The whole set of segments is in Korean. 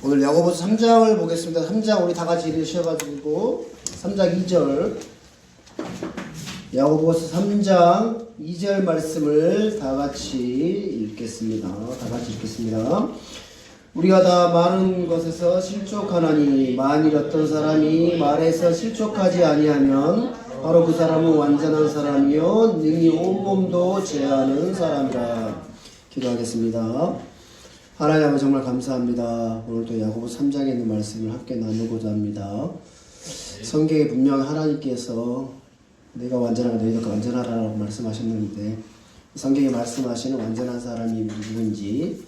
오늘 야고보서 3장을 보겠습니다. 3장 우리 다 같이 읽으셔가지고 3장 2절 야고보서 3장 2절 말씀을 다 같이 읽겠습니다. 우리가 다 많은 것에서 실족하나니 만일 어떤 사람이 말에서 실족하지 아니하면 바로 그 사람은 완전한 사람이요 능히 온몸도 제하는 사람이라. 기도하겠습니다. 하나님 아버지 정말 감사합니다. 오늘도 야고보서 3장에 있는 말씀을 함께 나누고자 합니다. 성경에 분명 하나님께서 내가 완전하고 너희도 완전하라고 말씀하셨는데 성경에 말씀하시는 완전한 사람이 누구인지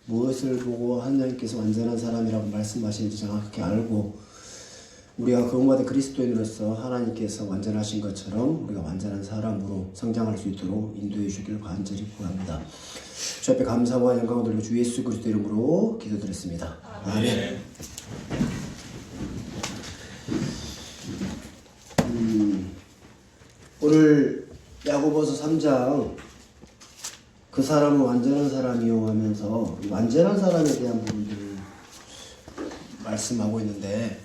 무엇을 보고 하나님께서 완전한 사람이라고 말씀하시는지 정확하게 알고 우리가 구원받은 그리스도인으로서 하나님께서 완전하신 것처럼 우리가 완전한 사람으로 성장할 수 있도록 인도해 주시길 간절히 구합니다. 주 앞에 감사와 영광을 돌리고 주 예수 그리스도 이름으로 기도드렸습니다. 아멘. 오늘 야고보서 3장 그 사람은 완전한 사람이요 하면서 완전한 사람에 대한 부분들을 말씀하고 있는데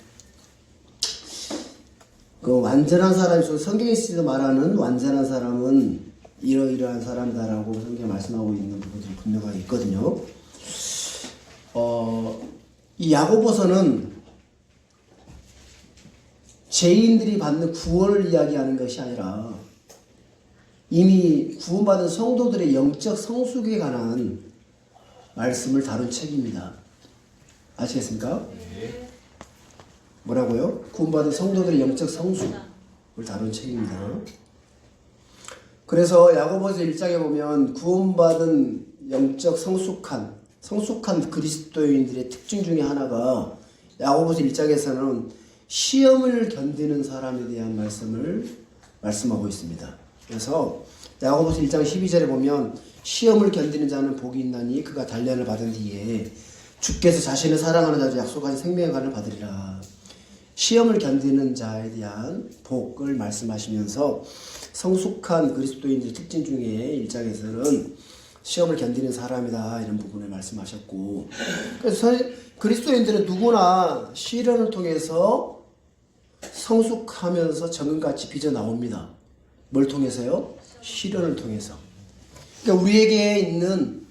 그 완전한 사람이 성경에서 말하는 완전한 사람은 이러이러한 사람이다라고 성경에 말씀하고 있는 부분들이 분명하게 있거든요. 이 야고보서는 죄인들이 받는 구원을 이야기하는 것이 아니라 이미 구원받은 성도들의 영적 성숙에 관한 말씀을 다룬 책입니다. 아시겠습니까? 네. 뭐라고요? 구원받은 성도들의 영적 성숙을 다룬 책입니다. 그래서 야고보서 1장에 보면 구원받은 영적 성숙한 그리스도인들의 특징 중에 하나가 야고보서 1장에서는 시험을 견디는 사람에 대한 말씀하고 있습니다. 그래서 야고보서 1장 12절에 보면 시험을 견디는 자는 복이 있나니 그가 단련을 받은 뒤에 주께서 자신을 사랑하는 자들 약속하신 생명의 관을 받으리라. 시험을 견디는 자에 대한 복을 말씀하시면서 성숙한 그리스도인들의 특징 중에 1장에서는 시험을 견디는 사람이다 이런 부분을 말씀하셨고 그래서 그리스도인들은 누구나 시련을 통해서 성숙하면서 정금같이 빚어나옵니다. 뭘 통해서요? 시련을 통해서. 그러니까 우리에게 있는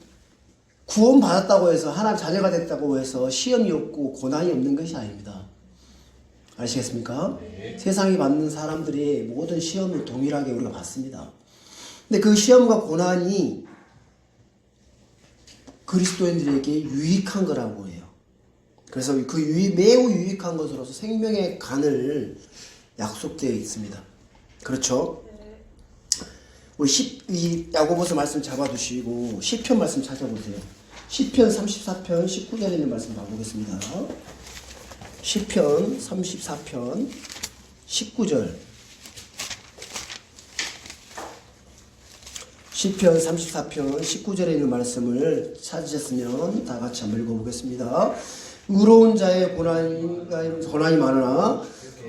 구원받았다고 해서 하나님 자녀가 됐다고 해서 시험이 없고 고난이 없는 것이 아닙니다. 아시겠습니까? 네. 세상에 받는 사람들이 모든 시험을 동일하게 우리가 받습니다. 근데 그 시험과 고난이 그리스도인들에게 유익한 거라고 해요. 그래서 그 매우 유익한 것으로서 생명의 간을 약속되어 있습니다. 그렇죠? 우리 이 야고보서 말씀 잡아두시고 시편 말씀 찾아보세요. 시편 34편 19절에 있는 말씀 봐보겠습니다. 시편 34편 19절 시편 34편 19절에 있는 말씀을 찾으셨으면 다 같이 한번 읽어보겠습니다. 의로운 자의 고난이 많으나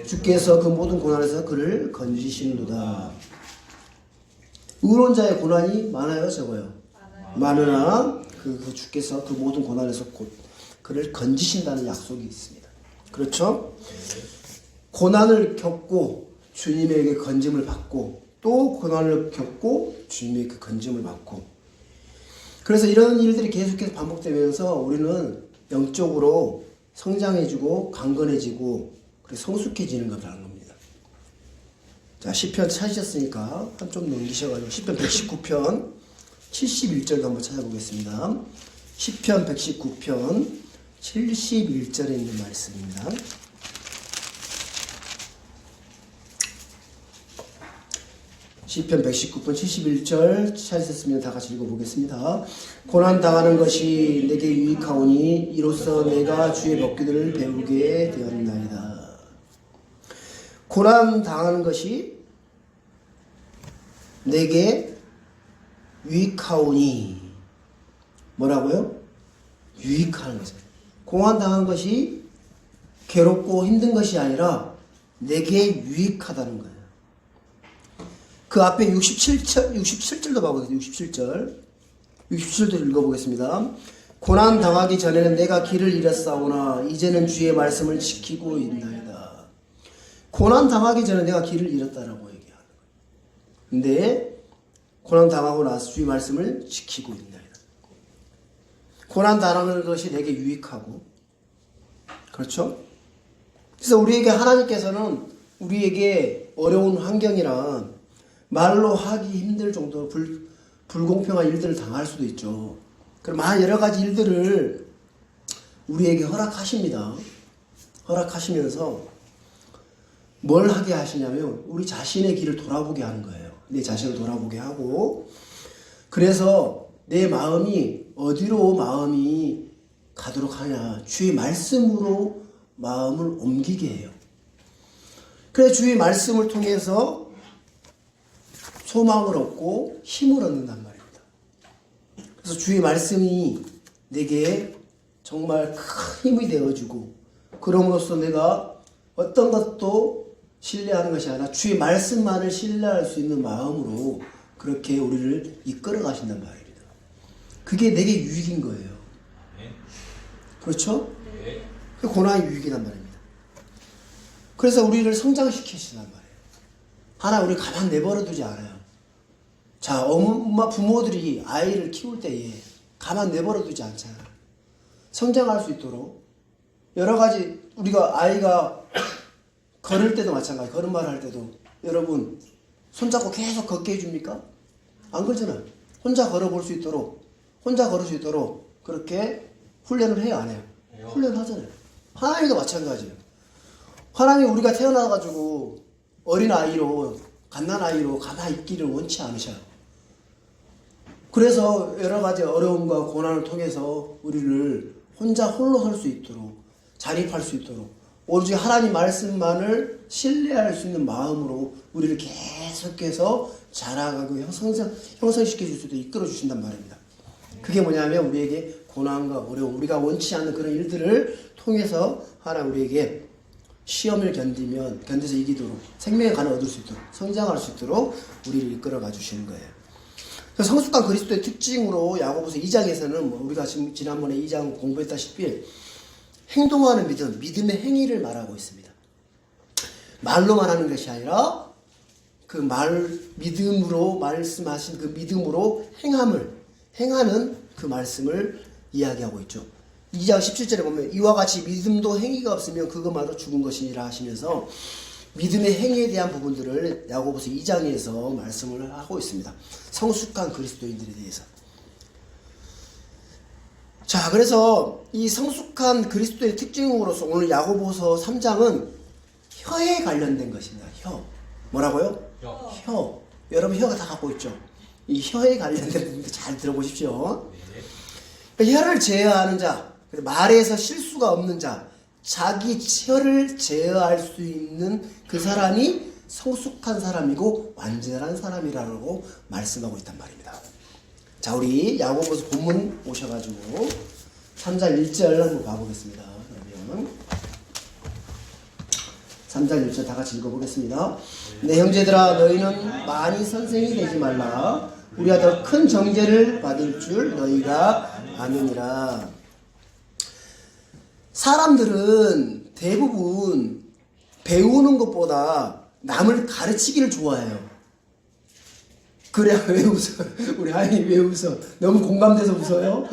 주께서 그 모든 고난에서 그를 건지시는도다. 의로운 자의 고난이 많아요, 적어요? 많으나 그 주께서 그 모든 고난에서 그를 건지신다는 약속이 있습니다. 그렇죠? 고난을 겪고 주님에게 건짐을 받고 또 고난을 겪고 주님의 그 건짐을 받고 그래서 이런 일들이 계속해서 반복되면서 우리는 영적으로 성장해지고 강건해지고 그리고 성숙해지는 것이라는 겁니다. 자, 시편 찾으셨으니까 한 좀 넘기셔가지고 시편 119편 71절도 한번 찾아보겠습니다. 시편 119편 71절에 있는 말씀입니다. 시편 119편 71절 찾으셨으면 다 같이 읽어보겠습니다. 고난 당하는 것이 내게 유익하오니 이로써 내가 주의 법규들을 배우게 되었나이다. 고난 당하는 것이 내게 유익하오니 뭐라고요? 유익하는 거죠. 고난 당한 것이 괴롭고 힘든 것이 아니라 내게 유익하다는 거예요. 그 앞에 67절도 봐보겠습니다. 67절도 읽어보겠습니다. 고난 당하기 전에는 내가 길을 잃었사오나 이제는 주의 말씀을 지키고 있나이다. 고난 당하기 전에 내가 길을 잃었다라고 얘기하는 거예요. 근데 고난 당하고 나서 주의 말씀을 지키고 있나이다. 고난 당하는 것이 내게 유익하고, 그렇죠? 그래서 우리에게 하나님께서는 우리에게 어려운 환경이나 말로 하기 힘들 정도로 불공평한 일들을 당할 수도 있죠. 그럼 여러 가지 일들을 우리에게 허락하십니다. 허락하시면서 뭘 하게 하시냐면 우리 자신의 길을 돌아보게 하는 거예요. 내 자신을 돌아보게 하고, 그래서 내 마음이 어디로 마음이 가도록 하냐, 주의 말씀으로 마음을 옮기게 해요. 그래서 주의 말씀을 통해서 소망을 얻고 힘을 얻는단 말입니다. 그래서 주의 말씀이 내게 정말 큰 힘이 되어주고, 그럼으로써 내가 어떤 것도 신뢰하는 것이 아니라 주의 말씀만을 신뢰할 수 있는 마음으로 그렇게 우리를 이끌어 가신단 말입니다. 그게 내게 유익인 거예요. 그렇죠? 그 고난이 유익이란 말입니다. 그래서 우리를 성장시키시단 말이에요. 하나 우리 가만 내버려 두지 않아요. 자, 엄마 부모들이 아이를 키울 때에 가만 내버려 두지 않잖아요. 성장할 수 있도록 여러 가지, 우리가 아이가 걸을 때도 마찬가지, 걸음마를 할 때도 여러분 손잡고 계속 걷게 해줍니까? 안 그러잖아요. 혼자 걸어볼 수 있도록, 혼자 걸을 수 있도록 그렇게 훈련을 해요, 안 해요? 훈련을 하잖아요. 하나님도 마찬가지예요. 하나님이 우리가 태어나가지고 어린아이로, 갓난아이로 가만히 있기를 원치 않으셔요. 그래서 여러 가지 어려움과 고난을 통해서 우리를 혼자 홀로 설 수 있도록, 자립할 수 있도록, 오로지 하나님 말씀만을 신뢰할 수 있는 마음으로 우리를 계속해서 자라가고 형성시켜 줄 수도 이끌어 주신단 말입니다. 그게 뭐냐면 우리에게 고난과 어려움, 우리가 원치 않는 그런 일들을 통해서 하나님 우리에게 시험을 견뎌서 이기도록, 생명의 간을 얻을 수 있도록, 성장할 수 있도록 우리를 이끌어가 주시는 거예요. 성숙한 그리스도의 특징으로 야고보서 2장에서는 우리가 지난번에 2장 공부했다시피 행동하는 믿음, 믿음의 행위를 말하고 있습니다. 말로만 하는 것이 아니라 그 믿음으로 말씀하신 그 믿음으로 행하는 그 말씀을 이야기하고 있죠. 2장 17절에 보면 이와 같이 믿음도 행위가 없으면 그것마저 죽은 것이니라 하시면서 믿음의 행위에 대한 부분들을 야고보서 2장에서 말씀을 하고 있습니다. 성숙한 그리스도인들에 대해서. 자, 그래서 이 성숙한 그리스도의 특징으로서 오늘 야고보서 3장은 혀에 관련된 것입니다. 혀. 뭐라고요? 혀. 여러분 혀가 다 갖고 있죠? 이 혀에 관련된 부분도 잘 들어보십시오. 혀를 제어하는 자, 말에서 실수가 없는 자, 자기 혀를 제어할 수 있는 그 사람이 성숙한 사람이고 완전한 사람이라고 말씀하고 있단 말입니다. 자, 우리 야고보서 본문 오셔가지고 3장 1절 한번 봐보겠습니다. 그러면 3장 1절 다 같이 읽어보겠습니다. 내 형제들아 너희는 많이 선생이 되지 말라. 우리가 더 큰 정죄를 받을 줄 너희가 아느니라. 사람들은 대부분 배우는 것보다 남을 가르치기를 좋아해요. 그래, 왜 웃어? 우리 아이 왜 웃어? 너무 공감돼서 웃어요?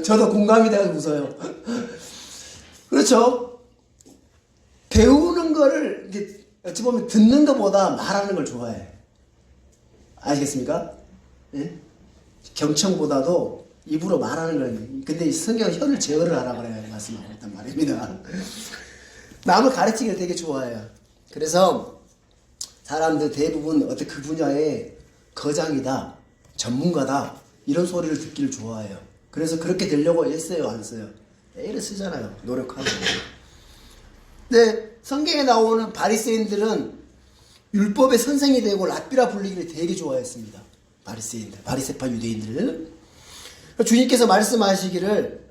저도 공감이 돼서 웃어요. 그렇죠? 배우는 거를 이제 어찌 보면 듣는 것보다 말하는 걸 좋아해. 아시겠습니까? 예? 경청보다도 입으로 말하는 걸. 근데 성경은 혀를 제어를 하라고 그래요. 말씀하고 있단 말입니다. 남을 가르치기를 되게 좋아해요. 그래서 사람들 대부분 어떤 그 분야의 거장이다, 전문가다 이런 소리를 듣기를 좋아해요. 그래서 그렇게 되려고 애써요, 안 써요? 애를 쓰잖아요. 노력하고. 근데 성경에 나오는 바리새인들은 율법의 선생이 되고 랍비라 불리기를 되게 좋아했습니다. 바리새인들, 바리새파 유대인들. 주님께서 말씀하시기를,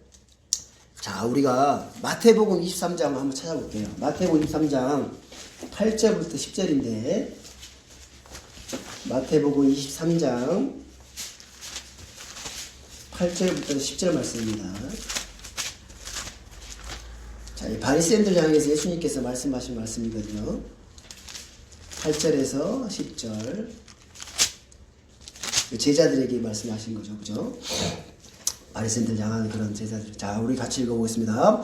자, 우리가 마태복음 23장 한번 찾아볼게요. 마태복음 23장 8절부터 10절인데, 마태복음 23장 8절부터 10절 말씀입니다. 자, 이 바리새인들 향해서 예수님께서 말씀하신 말씀이거든요. 8절에서 10절. 제자들에게 말씀하신 거죠. 그죠? 바리새인들 향한 그런 제자들. 자, 우리 같이 읽어보겠습니다.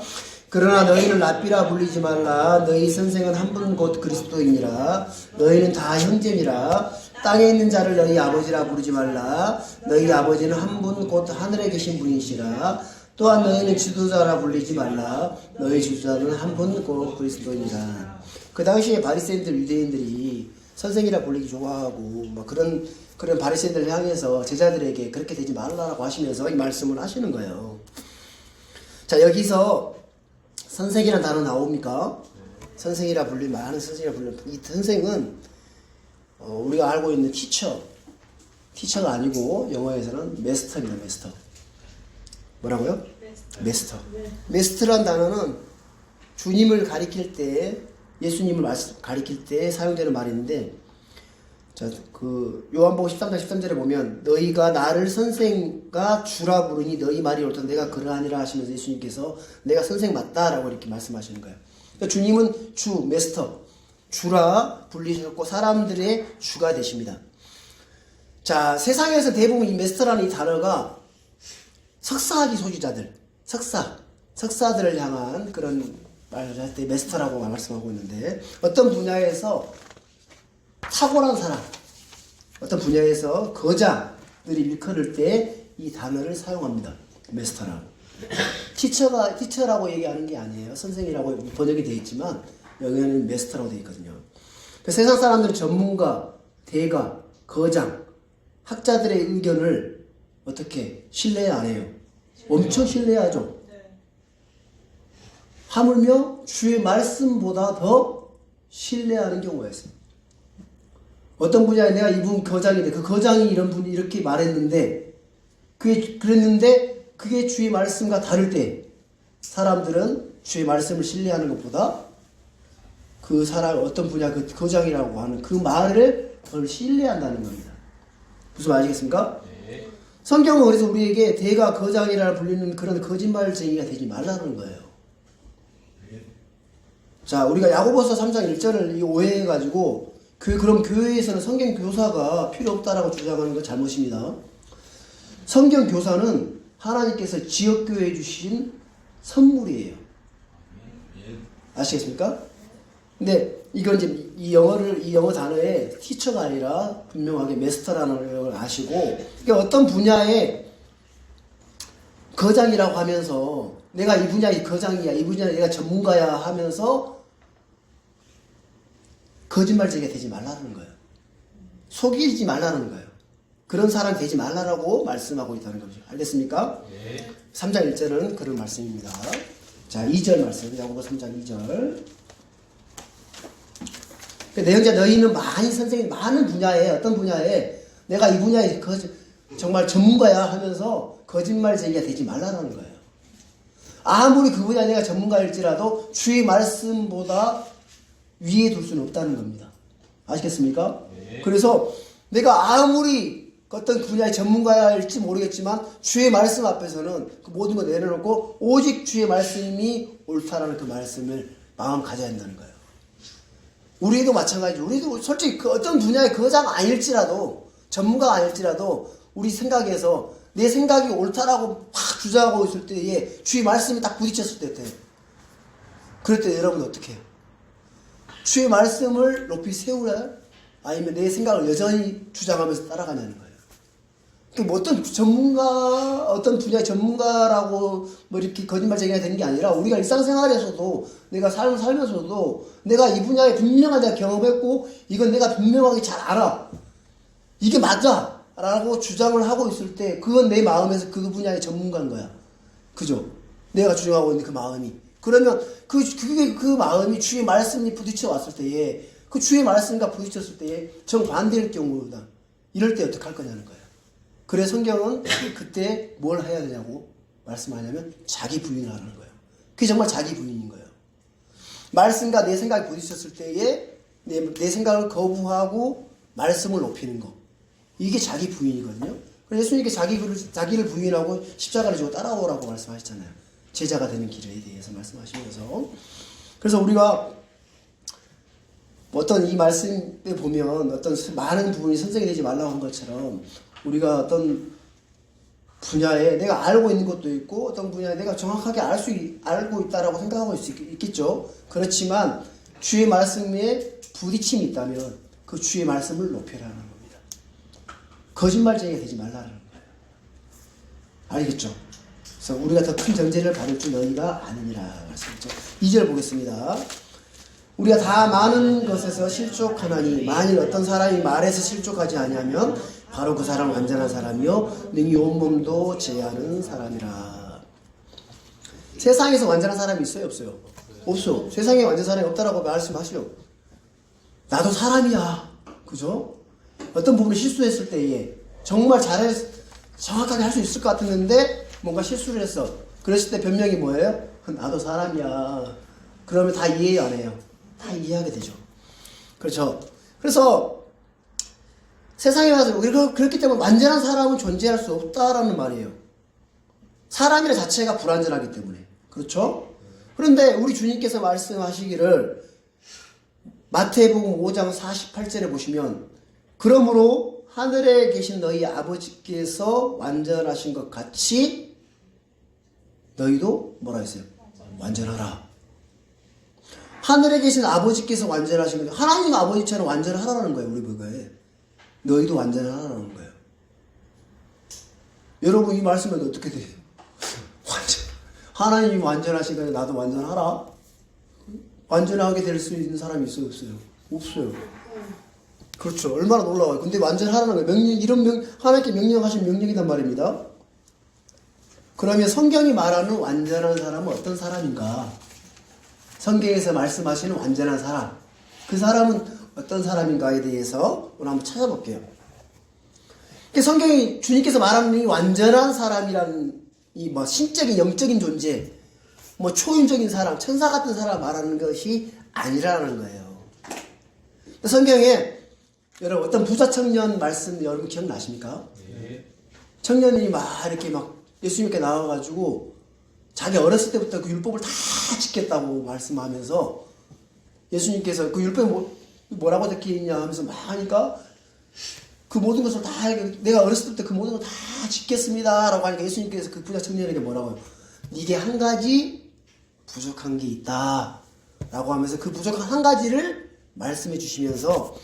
그러나 너희는 랍비라 불리지 말라. 너희 선생은 한 분 곧 그리스도이니라. 너희는 다 형제니라. 땅에 있는 자를 너희 아버지라 부르지 말라. 너희 아버지는 한 분 곧 하늘에 계신 분이시라. 또한 너희는 지도자라 불리지 말라. 너희 지도자는 한 분 곧 그리스도이니라. 그 당시에 바리새인들 유대인들이 선생이라 불리기 좋아하고 막 그런 바리새인들을 향해서 제자들에게 그렇게 되지 말라고 하시면서 이 말씀을 하시는 거예요. 자, 여기서 선생이라는 단어 나옵니까? 선생이라 불리면 많은 선생이라 불리면 이 선생은 우리가 알고 있는 티처가 아니고 영어에서는 메스터입니다. 메스터. 뭐라고요? 메스터. 메스터란 단어는 주님을 가리킬 때, 예수님을 가리킬 때 사용되는 말인데, 자, 그 요한복음 13장 13절에 보면 너희가 나를 선생과 주라 부르니 너희 말이 옳다 내가 그러하니라 하시면서 예수님께서 내가 선생 맞다라고 이렇게 말씀하시는 거예요. 그러니까 주님은 주, 메스터, 주라 불리셨고 사람들의 주가 되십니다. 자, 세상에서 대부분 이 메스터라는 이 단어가 석사학위 소지자들, 석사들을 향한 그런 말을 할 때 메스터라고 말씀하고 있는데, 어떤 분야에서 탁월한 사람, 어떤 분야에서 거장들이 일컬을 때 이 단어를 사용합니다. 메스터라고. 티처라고 얘기하는 게 아니에요. 선생이라고 번역이 되어 있지만 여기는 메스터라고 되어 있거든요. 세상 사람들은 전문가, 대가, 거장, 학자들의 의견을 어떻게 신뢰 안 해요? 엄청 신뢰하죠. 하물며 주의 말씀보다 더 신뢰하는 경우가 있어요. 어떤 분야에 내가 이분 거장인데 그 거장이 이런 분이 이렇게 말했는데 그게 주의 말씀과 다를 때 사람들은 주의 말씀을 신뢰하는 것보다 그 사람 어떤 분야 그 거장이라고 하는 그 말을 더 신뢰한다는 겁니다. 무슨 말 아시겠습니까? 네. 성경은 그래서 우리에게 대가 거장이라 불리는 그런 거짓말쟁이가 되지 말라는 거예요. 자, 우리가 야고보서 3장 1절을 오해해가지고 그럼 교회에서는 성경 교사가 필요 없다라고 주장하는 건 잘못입니다. 성경 교사는 하나님께서 지역교회에 주신 선물이에요. 아시겠습니까? 근데 이건 이제 이 영어 단어에 티처가 아니라 분명하게 메스터라는 걸 아시고, 이게 어떤 분야에 거장이라고 하면서 내가 이 분야의 거장이야, 이 분야에 내가 전문가야 하면서 거짓말쟁이가 되지 말라는 거예요. 속이지 말라는 거예요. 그런 사람이 되지 말라고 말씀하고 있다는 거죠. 알겠습니까? 네. 3장 1절은 그런 말씀입니다. 자, 2절 말씀. 야고보 3장 2절. 내형제 너희는 많은 분야에 어떤 분야에 내가 이 분야에 정말 전문가야 하면서 거짓말쟁이가 되지 말라는 거예요. 아무리 그 분야에 내가 전문가일지라도 주의 말씀보다 위에 둘 수는 없다는 겁니다. 아시겠습니까? 네. 그래서 내가 아무리 어떤 분야의 전문가일지 모르겠지만 주의 말씀 앞에서는 그 모든 걸 내려놓고 오직 주의 말씀이 옳다라는 그 말씀을 마음 가져야 한다는 거예요. 우리도 마찬가지죠. 우리도 솔직히 그 어떤 분야의 거장 아닐지라도 전문가가 아닐지라도 우리 생각에서 내 생각이 옳다라고 막 주장하고 있을 때에 주의 말씀이 딱 부딪혔을 때 그럴 때 여러분 어떻게 해요? 주의 말씀을 높이 세우라? 아니면 내 생각을 여전히 주장하면서 따라가냐는 거예요. 뭐 어떤 분야의 전문가라고 뭐 이렇게 거짓말쟁이가 되는 게 아니라 우리가 일상생활에서도 내가 삶을 살면서도 내가 이 분야에 분명한 내가 경험했고 이건 내가 분명하게 잘 알아. 이게 맞아. 라고 주장을 하고 있을 때 그건 내 마음에서 그 분야의 전문가인 거야. 그죠? 내가 주장하고 있는 그 마음이. 그러면 그 마음이 주의 말씀이 부딪혀 왔을 때에 그 주의 말씀과 부딪혔을 때에 정반대일 경우다. 이럴 때 어떻게 할 거냐는 거예요. 그래 성경은 그때 뭘 해야 되냐고 말씀하냐면 자기 부인을 하라는 거예요. 그게 정말 자기 부인인 거예요. 말씀과 내 생각이 부딪혔을 때에 내 생각을 거부하고 말씀을 높이는 거. 이게 자기 부인이거든요. 그래서 예수님께 자기를 부인하고 십자가를 지고 따라오라고 말씀하셨잖아요. 제자가 되는 길에 대해서 말씀하시면서. 그래서 우리가 어떤 이 말씀에 보면 어떤 많은 부분이 선생이 되지 말라고 한 것처럼 우리가 어떤 분야에 내가 알고 있는 것도 있고 어떤 분야에 내가 정확하게 알고 있다라고 생각하고 있겠죠. 그렇지만 주의 말씀에 부딪힘이 있다면 그 주의 말씀을 높여라는 겁니다. 거짓말쟁이가 되지 말라는 거예요. 알겠죠? 그래서 우리가 더 큰 정죄를 받을 줄 너희가 아느니라 말씀했죠. 2절 보겠습니다. 우리가 다 많은 것에서 실족하나니 만일 어떤 사람이 말에서 실족하지 아니하면 바로 그 사람은 완전한 사람이요 능히 온몸도 제하는 사람이라. 세상에서 완전한 사람이 있어요? 없어요? 없어. 세상에 완전한 사람이 없다라고 말씀하시죠. 나도 사람이야. 그죠? 어떤 부분을 실수했을 때에 정말 정확하게 할 수 있을 것 같았는데 뭔가 실수를 했어. 그랬을 때 변명이 뭐예요? 나도 사람이야. 그러면 다 이해해요, 안 해요? 다 이해하게 되죠. 그렇죠. 그래서 세상에 와서 그렇기 때문에 완전한 사람은 존재할 수 없다라는 말이에요. 사람이라 자체가 불완전하기 때문에. 그렇죠? 그런데 우리 주님께서 말씀하시기를 마태복음 5장 48절에 보시면 그러므로 하늘에 계신 너희 아버지께서 완전하신 것 같이 너희도 뭐라 했어요? 완전하라. 하늘에 계신 아버지께서 완전하신 거예요. 하나님 아버지처럼 완전하라는 거예요. 우리 그거에. 너희도 완전하라는 거예요. 여러분 이 말씀은 어떻게 돼요? 하나님이 완전하신 거예요. 나도 완전하라. 완전하게 될 수 있는 사람이 있어요? 없어요? 없어요. 그렇죠. 얼마나 놀라워요. 근데 완전하라는 거예요. 하나님께 명령하신 명령이란 말입니다. 그러면 성경이 말하는 완전한 사람은 어떤 사람인가? 성경에서 말씀하시는 완전한 사람. 그 사람은 어떤 사람인가에 대해서 오늘 한번 찾아볼게요. 성경이 주님께서 말하는 이 완전한 사람이라는 이 신적인 영적인 존재, 초인적인 사람, 천사 같은 사람 말하는 것이 아니라는 거예요. 성경에 여러분 어떤 부자 청년 말씀 여러분 기억나십니까? 네. 청년이 이렇게 예수님께 나와가지고 자기 어렸을 때부터 그 율법을 다 지켰다고 말씀하면서 예수님께서 그 율법이 뭐라고 적혀있냐 하면서 막 하니까 그 모든 것을 다 내가 어렸을 때부터 그 모든 걸 다 지켰습니다 라고 하니까 예수님께서 그 부자 청년에게 뭐라고 해요? 네게 한 가지 부족한 게 있다 라고 하면서 그 부족한 한 가지를 말씀해 주시면서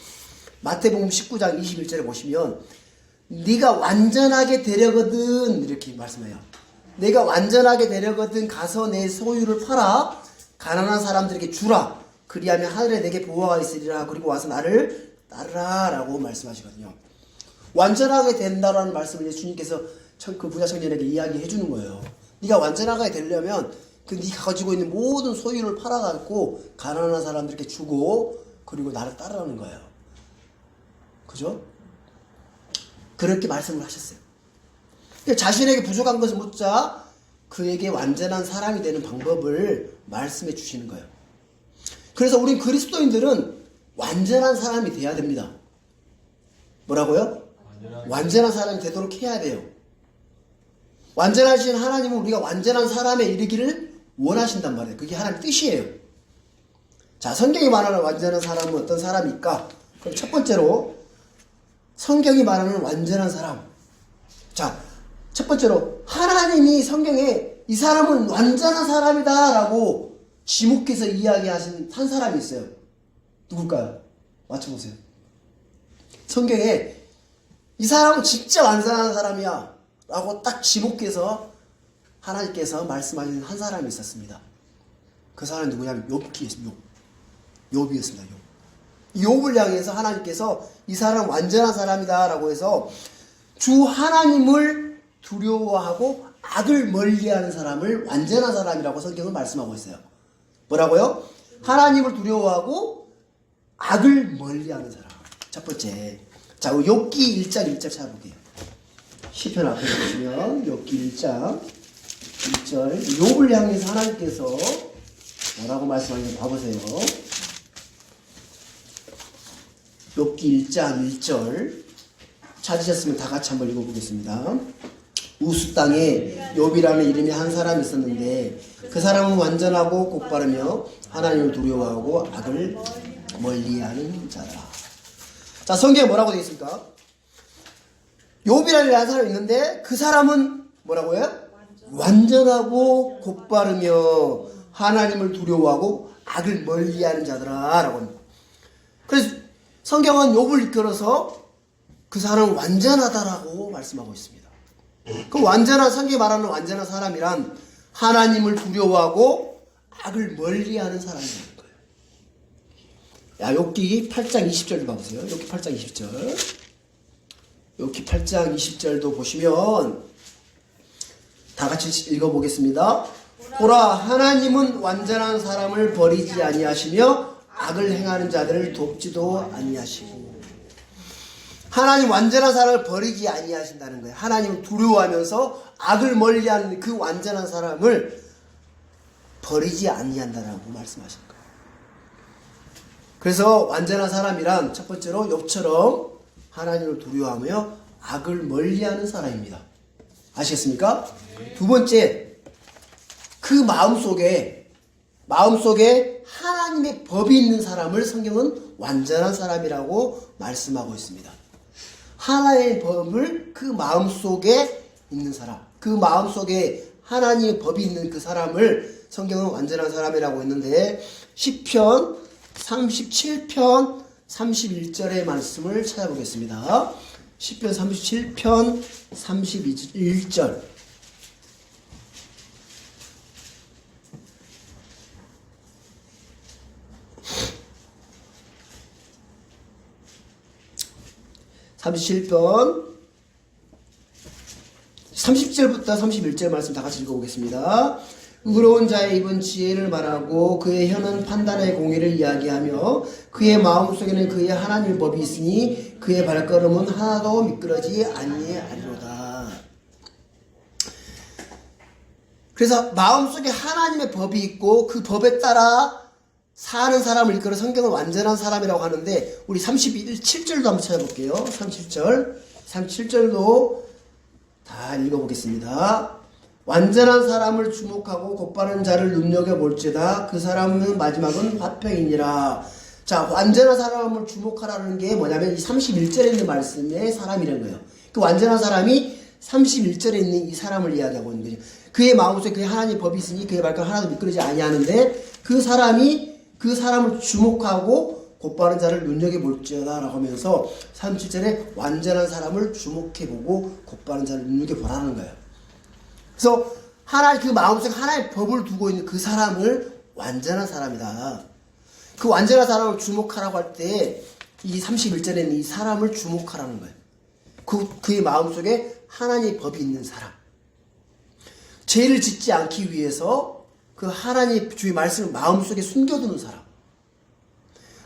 마태복음 19장 21절에 보시면 네가 완전하게 되려거든 이렇게 말씀해요. 내가 완전하게 되려거든 가서 내 소유를 팔아 가난한 사람들에게 주라. 그리하면 하늘에 내게 보화가 있으리라. 그리고 와서 나를 따르라 라고 말씀하시거든요. 완전하게 된다라는 말씀을 예수님께서 그 부자 청년에게 이야기해 주는 거예요. 네가 완전하게 되려면 네가 가지고 있는 모든 소유를 팔아갖고 가난한 사람들에게 주고 그리고 나를 따르라는 거예요. 그죠? 그렇게 말씀을 하셨어요. 자신에게 부족한 것을 묻자 그에게 완전한 사람이 되는 방법을 말씀해 주시는 거예요. 그래서 우리 그리스도인들은 완전한 사람이 돼야 됩니다. 뭐라고요? 완전한 사람이 되도록 해야 돼요. 완전하신 하나님은 우리가 완전한 사람에 이르기를 원하신단 말이에요. 그게 하나님의 뜻이에요. 자, 성경이 말하는 완전한 사람은 어떤 사람일까? 그럼 첫 번째로 성경이 말하는 완전한 사람. 자, 첫 번째로 하나님이 성경에 이 사람은 완전한 사람이다 라고 지목해서 이야기하신 한 사람이 있어요. 누굴까요? 맞춰보세요. 성경에 이 사람은 진짜 완전한 사람이야 라고 딱 지목해서 하나님께서 말씀하신 한 사람이 있었습니다. 그 사람이 누구냐면 욥이었습니다. 욥을 향해서 하나님께서 이 사람은 완전한 사람이다 라고 해서 주 하나님을 두려워하고 악을 멀리하는 사람을 완전한 사람이라고 성경은 말씀하고 있어요. 뭐라고요? 하나님을 두려워하고 악을 멀리하는 사람. 첫 번째. 자, 욥기 1장 1절 찾아볼게요. 시편 앞에 보시면 욥기 1장 1절 욥을 향해서 하나님께서 뭐라고 말씀하시는지 봐보세요. 욥기 1장 1절 찾으셨으면 다 같이 한번 읽어보겠습니다. 우스 땅에 욥이라는 이름의 한 사람이 있었는데 그 사람은 완전하고 곧바르며 하나님을 두려워하고 악을 멀리하는 자라. 자, 성경에 뭐라고 되어 있습니까? 욥이라는 한 사람이 있는데 그 사람은 뭐라고요? 완전하고 곧바르며 하나님을 두려워하고 악을 멀리하는 자더라 라고 합니다. 그래서 성경은 욥을 이끌어서 그 사람은 완전하다라고 말씀하고 있습니다. 그 완전한, 성경이 말하는 완전한 사람이란 하나님을 두려워하고 악을 멀리하는 사람이라는 거예요. 야, 욥기 8장 20절 봐보세요. 욥기 8장 20절. 욥기 8장 20절도 보시면 다 같이 읽어보겠습니다. 보라, 하나님은 완전한 사람을 버리지 아니하시며 악을 행하는 자들을 돕지도 아니하시고. 하나님 완전한 사람을 버리지 아니하신다는 거예요. 하나님을 두려워하면서 악을 멀리하는 그 완전한 사람을 버리지 아니한다라고 말씀하신 거예요. 그래서 완전한 사람이란 첫 번째로 욥처럼 하나님을 두려워하며 악을 멀리하는 사람입니다. 아시겠습니까? 두 번째, 그 마음속에 하나님의 법이 있는 사람을 성경은 완전한 사람이라고 말씀하고 있습니다. 하나님의 법을 그 마음속에 있는 사람, 그 마음속에 하나님의 법이 있는 그 사람을 성경은 완전한 사람이라고 했는데 시편 37편 31절의 말씀을 찾아보겠습니다. 시편 37편 31절. (37편) 30절부터 31절 말씀 다 같이 읽어보겠습니다. 의로운 자의 입은 지혜를 말하고 그의 혀는 판단의 공의를 이야기하며 그의 마음속에는 그의 하나님의 법이 있으니 그의 발걸음은 하나도 미끄러지 아니하리로다. 그래서 마음속에 하나님의 법이 있고 그 법에 따라 사는 사람을 이끌어 성경은 완전한 사람이라고 하는데 우리 37절도 한번 찾아볼게요. 37절도 다 읽어보겠습니다. 완전한 사람을 주목하고 곧바른 자를 눈여겨볼지다. 그 사람은 마지막은 화평이니라. 자, 완전한 사람을 주목하라는 게 뭐냐면 이 31절에 있는 말씀의 사람이라는 거예요. 그 완전한 사람이 31절에 있는 이 사람을 이야기하고 있는 거죠. 그의 마음속에 그의 하나님의 법이 있으니 그의 발걸음 하나도 미끄러지 아니하는데 그 사람을 주목하고 곧바른 자를 눈여겨볼지어다 라고 하면서 37절에 완전한 사람을 주목해보고 곧바른 자를 눈여겨보라는 거예요. 그래서 하나님 그 마음속에 하나의 법을 두고 있는 그 사람을 완전한 사람이다. 그 완전한 사람을 주목하라고 할 때 이 31절에는 이 사람을 주목하라는 거예요. 그의 마음속에 하나님의 법이 있는 사람. 죄를 짓지 않기 위해서 그 하나님의 주의 말씀을 마음속에 숨겨두는 사람.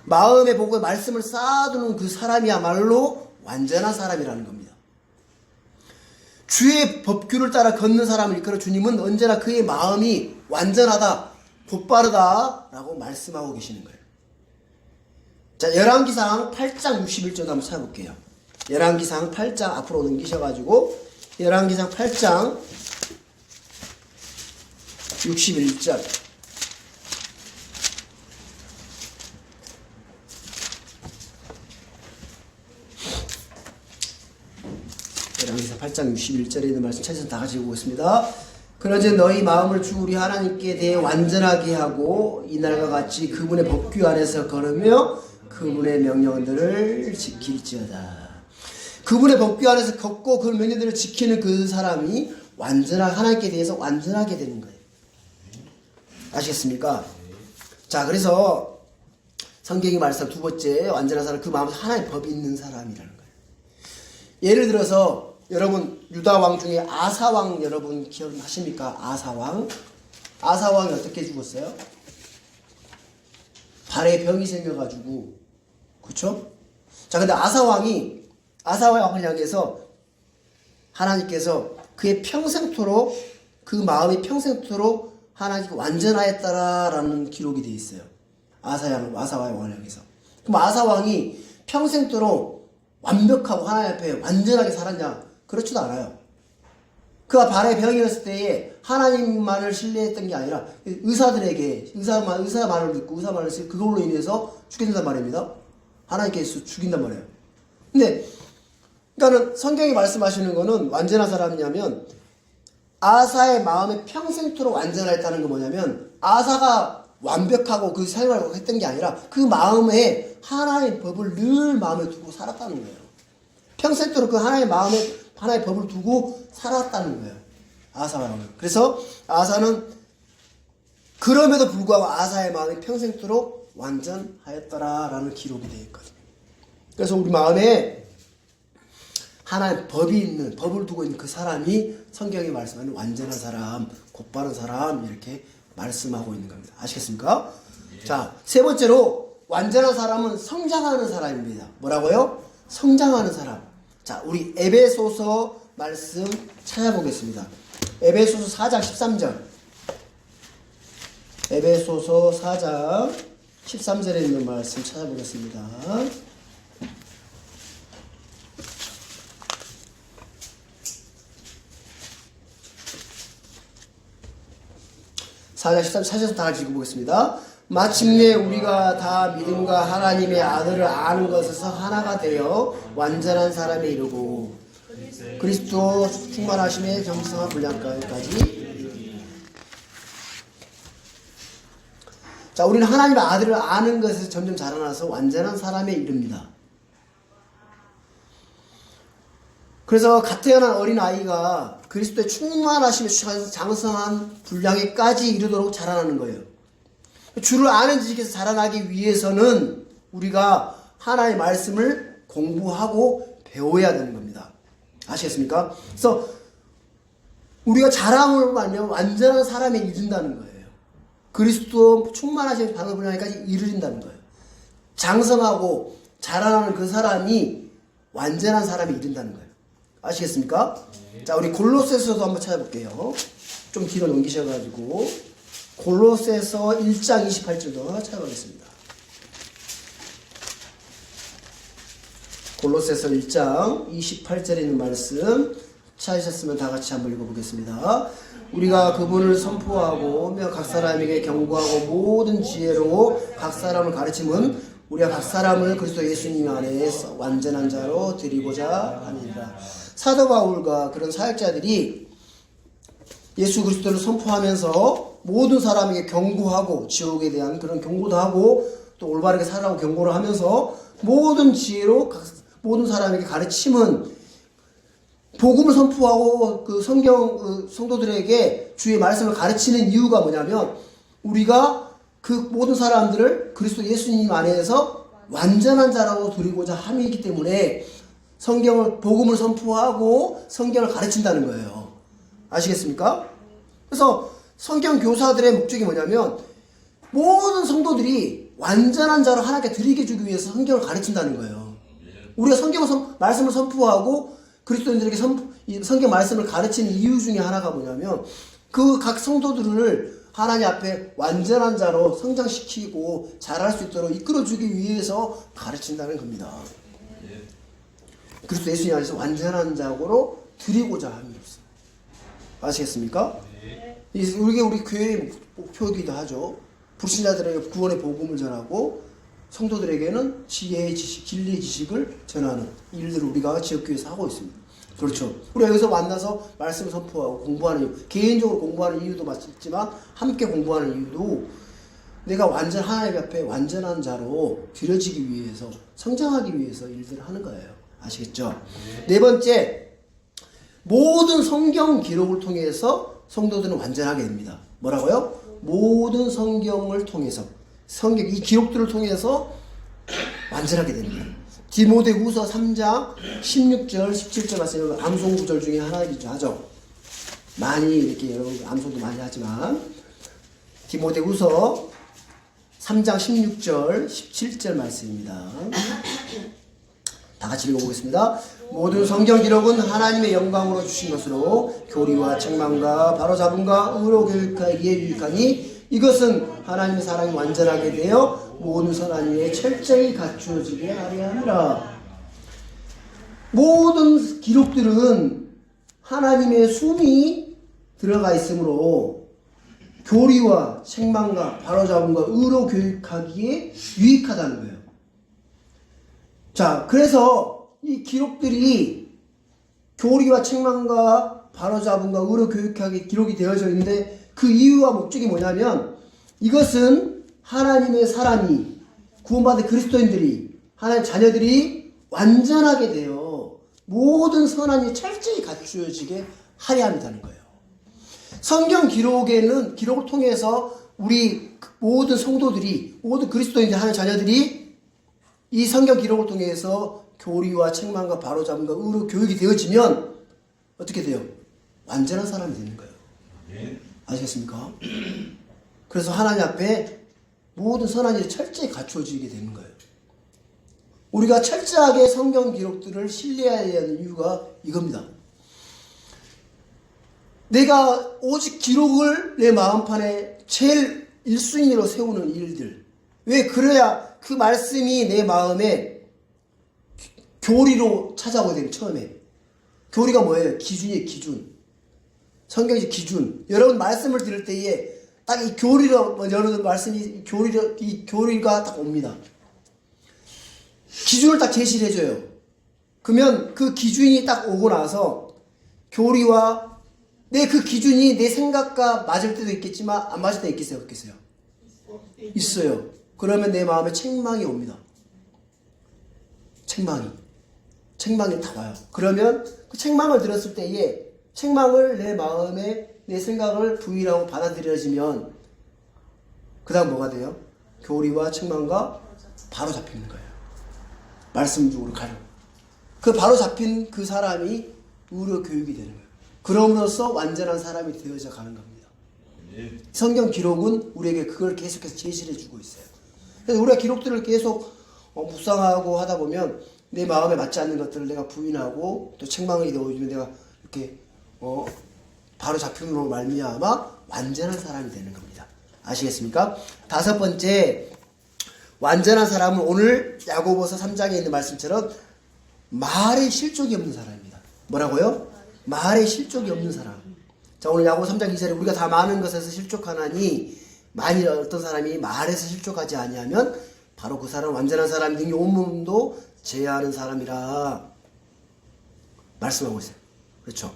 마음에 보고 말씀을 쌓아두는 그 사람이야말로 완전한 사람이라는 겁니다. 주의 법규를 따라 걷는 사람을 이끌어 주님은 언제나 그의 마음이 완전하다, 곧바르다 라고 말씀하고 계시는 거예요. 자, 열왕기상 8장 61절 한번 찾아볼게요. 열왕기상 8장 앞으로 넘기셔가지고 열왕기상 8장 61절. 열왕기상 8장 61절에 있는 말씀 찾아서 다 같이 읽어보겠습니다. 그러자 너희 마음을 주 우리 하나님께 대해 완전하게 하고 이날과 같이 그분의 법규 안에서 걸으며 그분의 명령들을 지킬지어다. 그분의 법규 안에서 걷고 그 명령들을 지키는 그 사람이 하나님께 대해서 완전하게 되는 거예요. 아시겠습니까? 자, 그래서 성경이 말씀한 두 번째 완전한 사람, 그 마음에 하나님의 법이 있는 사람이라는 거예요. 예를 들어서 여러분 유다 왕 중에 아사 왕 여러분 기억하십니까? 아사 왕이 어떻게 죽었어요? 발에 병이 생겨가지고, 그쵸? 자, 근데 아사 왕을 향해서 하나님께서 그의 평생토록 그 마음이 평생토록 하나님께 완전하였다라는 기록이 되어 있어요. 아사 왕을 향해서. 그럼 아사 왕이 평생토록 완벽하고 하나님 앞에 완전하게 살았냐? 그렇지도 않아요. 그가 발에 병이었을 때에 하나님만을 신뢰했던 게 아니라 의사들에게 의사 말을 듣고 의사 말을 쓰고 그걸로 인해서 죽게 된단 말입니다. 하나님께서 죽인단 말이에요. 근데 그러니까는 성경이 말씀하시는 거는 완전한 사람이냐면 아사의 마음에 평생토록 완전했다는 건 뭐냐면 아사가 완벽하고 그 생활을 했던 게 아니라 그 마음에 하나의 법을 늘 마음에 두고 살았다는 거예요. 평생토록 그 하나의 마음에 하나의 법을 두고 살았다는 거예요. 아사가. 그래서 아사는 그럼에도 불구하고 아사의 마음이 평생토록 완전하였더라라는 기록이 되어 있거든요. 그래서 우리 마음에 하나의 법이 있는, 법을 두고 있는 그 사람이 성경이 말씀하는 완전한 사람, 곧바른 사람 이렇게 말씀하고 있는 겁니다. 아시겠습니까? 자, 세 번째로 완전한 사람은 성장하는 사람입니다. 뭐라고요? 성장하는 사람. 자, 우리 에베소서 말씀 찾아보겠습니다. 에베소서 4장 13절. 에베소서 4장 13절에 있는 말씀 찾아보겠습니다. 4장 13절에서 다 같이 읽어보겠습니다. 마침내 우리가 다 믿음과 하나님의 아들을 아는 것에서 하나가 되어 완전한 사람에 이르고 그리스도 충만하심의 정성한 분량까지. 자, 우리는 하나님의 아들을 아는 것에서 점점 자라나서 완전한 사람에 이릅니다. 그래서 갓 태어난 어린아이가 그리스도의 충만하심에 장성한 분량에까지 이르도록 자라나는 거예요. 주를 아는 지식에서 자라나기 위해서는 우리가 하나님의 말씀을 공부하고 배워야 되는 겁니다. 아시겠습니까? 그래서 우리가 자랑을 하면 완전한 사람에 이른다는 거예요. 그리스도 충만하신 분량에까지 이르린다는 거예요. 장성하고 자라나는 그 사람이 완전한 사람에 이른다는 거예요. 아시겠습니까? 자, 우리 골로새서도 한번 찾아볼게요. 좀 뒤로 넘기셔가지고 골로새서 1장 28절도 찾아보겠습니다. 골로새서 1장 28절에 있는 말씀 찾으셨으면 다 같이 한번 읽어보겠습니다. 우리가 그분을 선포하고 각 사람에게 경고하고 모든 지혜로 각 사람을 가르침은 우리가 각 사람을 그리스도 예수님 안에서 완전한 자로 드리고자 하니라. 사도 바울과 그런 사역자들이 예수 그리스도를 선포하면서 모든 사람에게 경고하고 지옥에 대한 그런 경고도 하고 또 올바르게 살라고 경고를 하면서 모든 지혜로 모든 사람에게 가르침은 복음을 선포하고 그 성경 성도들에게 주의 말씀을 가르치는 이유가 뭐냐면 우리가 그 모든 사람들을 그리스도 예수님 안에서 완전한 자라고 드리고자 함이기 때문에 성경을 복음을 선포하고 성경을 가르친다는 거예요. 아시겠습니까? 그래서 성경 교사들의 목적이 뭐냐면 모든 성도들이 완전한 자로 하나님께 드리게 주기 위해서 성경을 가르친다는 거예요. 우리가 말씀을 선포하고 그리스도인들에게 성경 말씀을 가르치는 이유 중에 하나가 뭐냐면 그 각 성도들을 하나님 앞에 완전한 자로 성장시키고 자랄 수 있도록 이끌어주기 위해서 가르친다는 겁니다. 그리스도 예수님 안에서 완전한 자로 드리고자 합니다. 아시겠습니까? 이게 우리 교회의 목표이기도 하죠. 불신자들에게 구원의 복음을 전하고 성도들에게는 지혜의 지식, 진리의 지식을 전하는 일들을 우리가 지역교회에서 하고 있습니다. 그렇죠. 우리가 여기서 만나서 말씀을 선포하고 공부하는 이유, 개인적으로 공부하는 이유도 맞지만 함께 공부하는 이유도 내가 하나님 앞에 완전한 자로 드려지기 위해서, 성장하기 위해서 일들을 하는 거예요. 아시겠죠? 네 번째, 모든 성경 기록을 통해서 성도들은 완전하게 됩니다. 뭐라고요? 모든 성경을 통해서, 이 기록들을 통해서 완전하게 됩니다. 디모데후서 3장 16절 17절 말씀, 암송 구절 중에 하나이기도 하죠. 많이 이렇게 여러분 암송도 많이 하지만 디모데후서 3장 16절 17절 말씀입니다. 다 같이 읽어보겠습니다. 모든 성경 기록은 하나님의 영광으로 주신 것으로 교리와 책망과 바로잡음과 의로 교육하기에 유익하니 이것은 하나님의 사랑이 완전하게 되어 모든 선한 일에 철저히 갖추어지게 하려 함이라. 모든 기록들은 하나님의 숨이 들어가 있으므로 교리와 책망과 바로잡음과 의로 교육하기에 유익하다는 거예요. 자, 그래서 이 기록들이 교리와 책망과 바로잡음과 의로 교육하기에 기록이 되어져 있는데 그 이유와 목적이 뭐냐면 이것은 하나님의 사람이 구원받은 그리스도인들이 하나님의 자녀들이 완전하게 되어 모든 선한 일 철저히 갖추어지게 하려 합니다는 거예요. 성경 기록을 통해서 우리 모든 성도들이 모든 그리스도인들 하나님의 자녀들이 이 성경 기록을 통해서 교리와 책망과 바로잡음과 의로 교육이 되어지면 어떻게 돼요? 완전한 사람이 되는 거예요. 아시겠습니까? 그래서 하나님 앞에 모든 선한 일이 철저히 갖추어지게 되는 거예요. 우리가 철저하게 성경 기록들을 신뢰해야 하는 이유가 이겁니다. 내가 오직 기록을 내 마음판에 제일 1순위로 세우는 일들. 왜? 그래야 그 말씀이 내 마음에 교리로 찾아오게 되는 처음에. 교리가 뭐예요? 기준이에요, 기준. 성경의 기준. 여러분 말씀을 들을 때에 딱 이 교리로, 여러분 말씀이 이 교리가 딱 옵니다. 기준을 딱 제시를 해줘요. 그러면 그 기준이 딱 오고 나서 교리와 그 기준이 내 생각과 맞을 때도 있겠지만 안 맞을 때 있겠어요? 없겠어요? 있어요. 그러면 내 마음에 책망이 옵니다. 책망이 다 와요. 그러면 그 책망을 들었을 때에 책망을 내 마음에 내 생각을 부인하고 받아들여지면 그 다음 뭐가 돼요? 교리와 책망과 바로 잡히는 거예요. 말씀 쪽으로 가요. 그 바로 잡힌 그 사람이 의로 교육이 되는 거예요. 그럼으로써 완전한 사람이 되어져 가는 겁니다. 성경 기록은 우리에게 그걸 계속해서 제시를 해주고 있어요. 그래서 우리가 기록들을 계속 묵상하고 하다 보면 내 마음에 맞지 않는 것들을 내가 부인하고 또 책망이 되어지면 내가 이렇게 바로 잡힘으로 말미암아 완전한 사람이 되는 겁니다. 아시겠습니까? 다섯 번째, 완전한 사람은 오늘 야고보서 3장에 있는 말씀처럼 말에 실족이 없는 사람입니다. 뭐라고요? 말에 실족이 없는 사람. 자, 오늘 야고보 3장 2절에 우리가 다 많은 것에서 실족하나니 만일 어떤 사람이 말에서 실족하지 아니하면 바로 그 사람은 완전한 사람이 능히 온몸도 제어하는 사람이라 말씀하고 있어요. 그렇죠?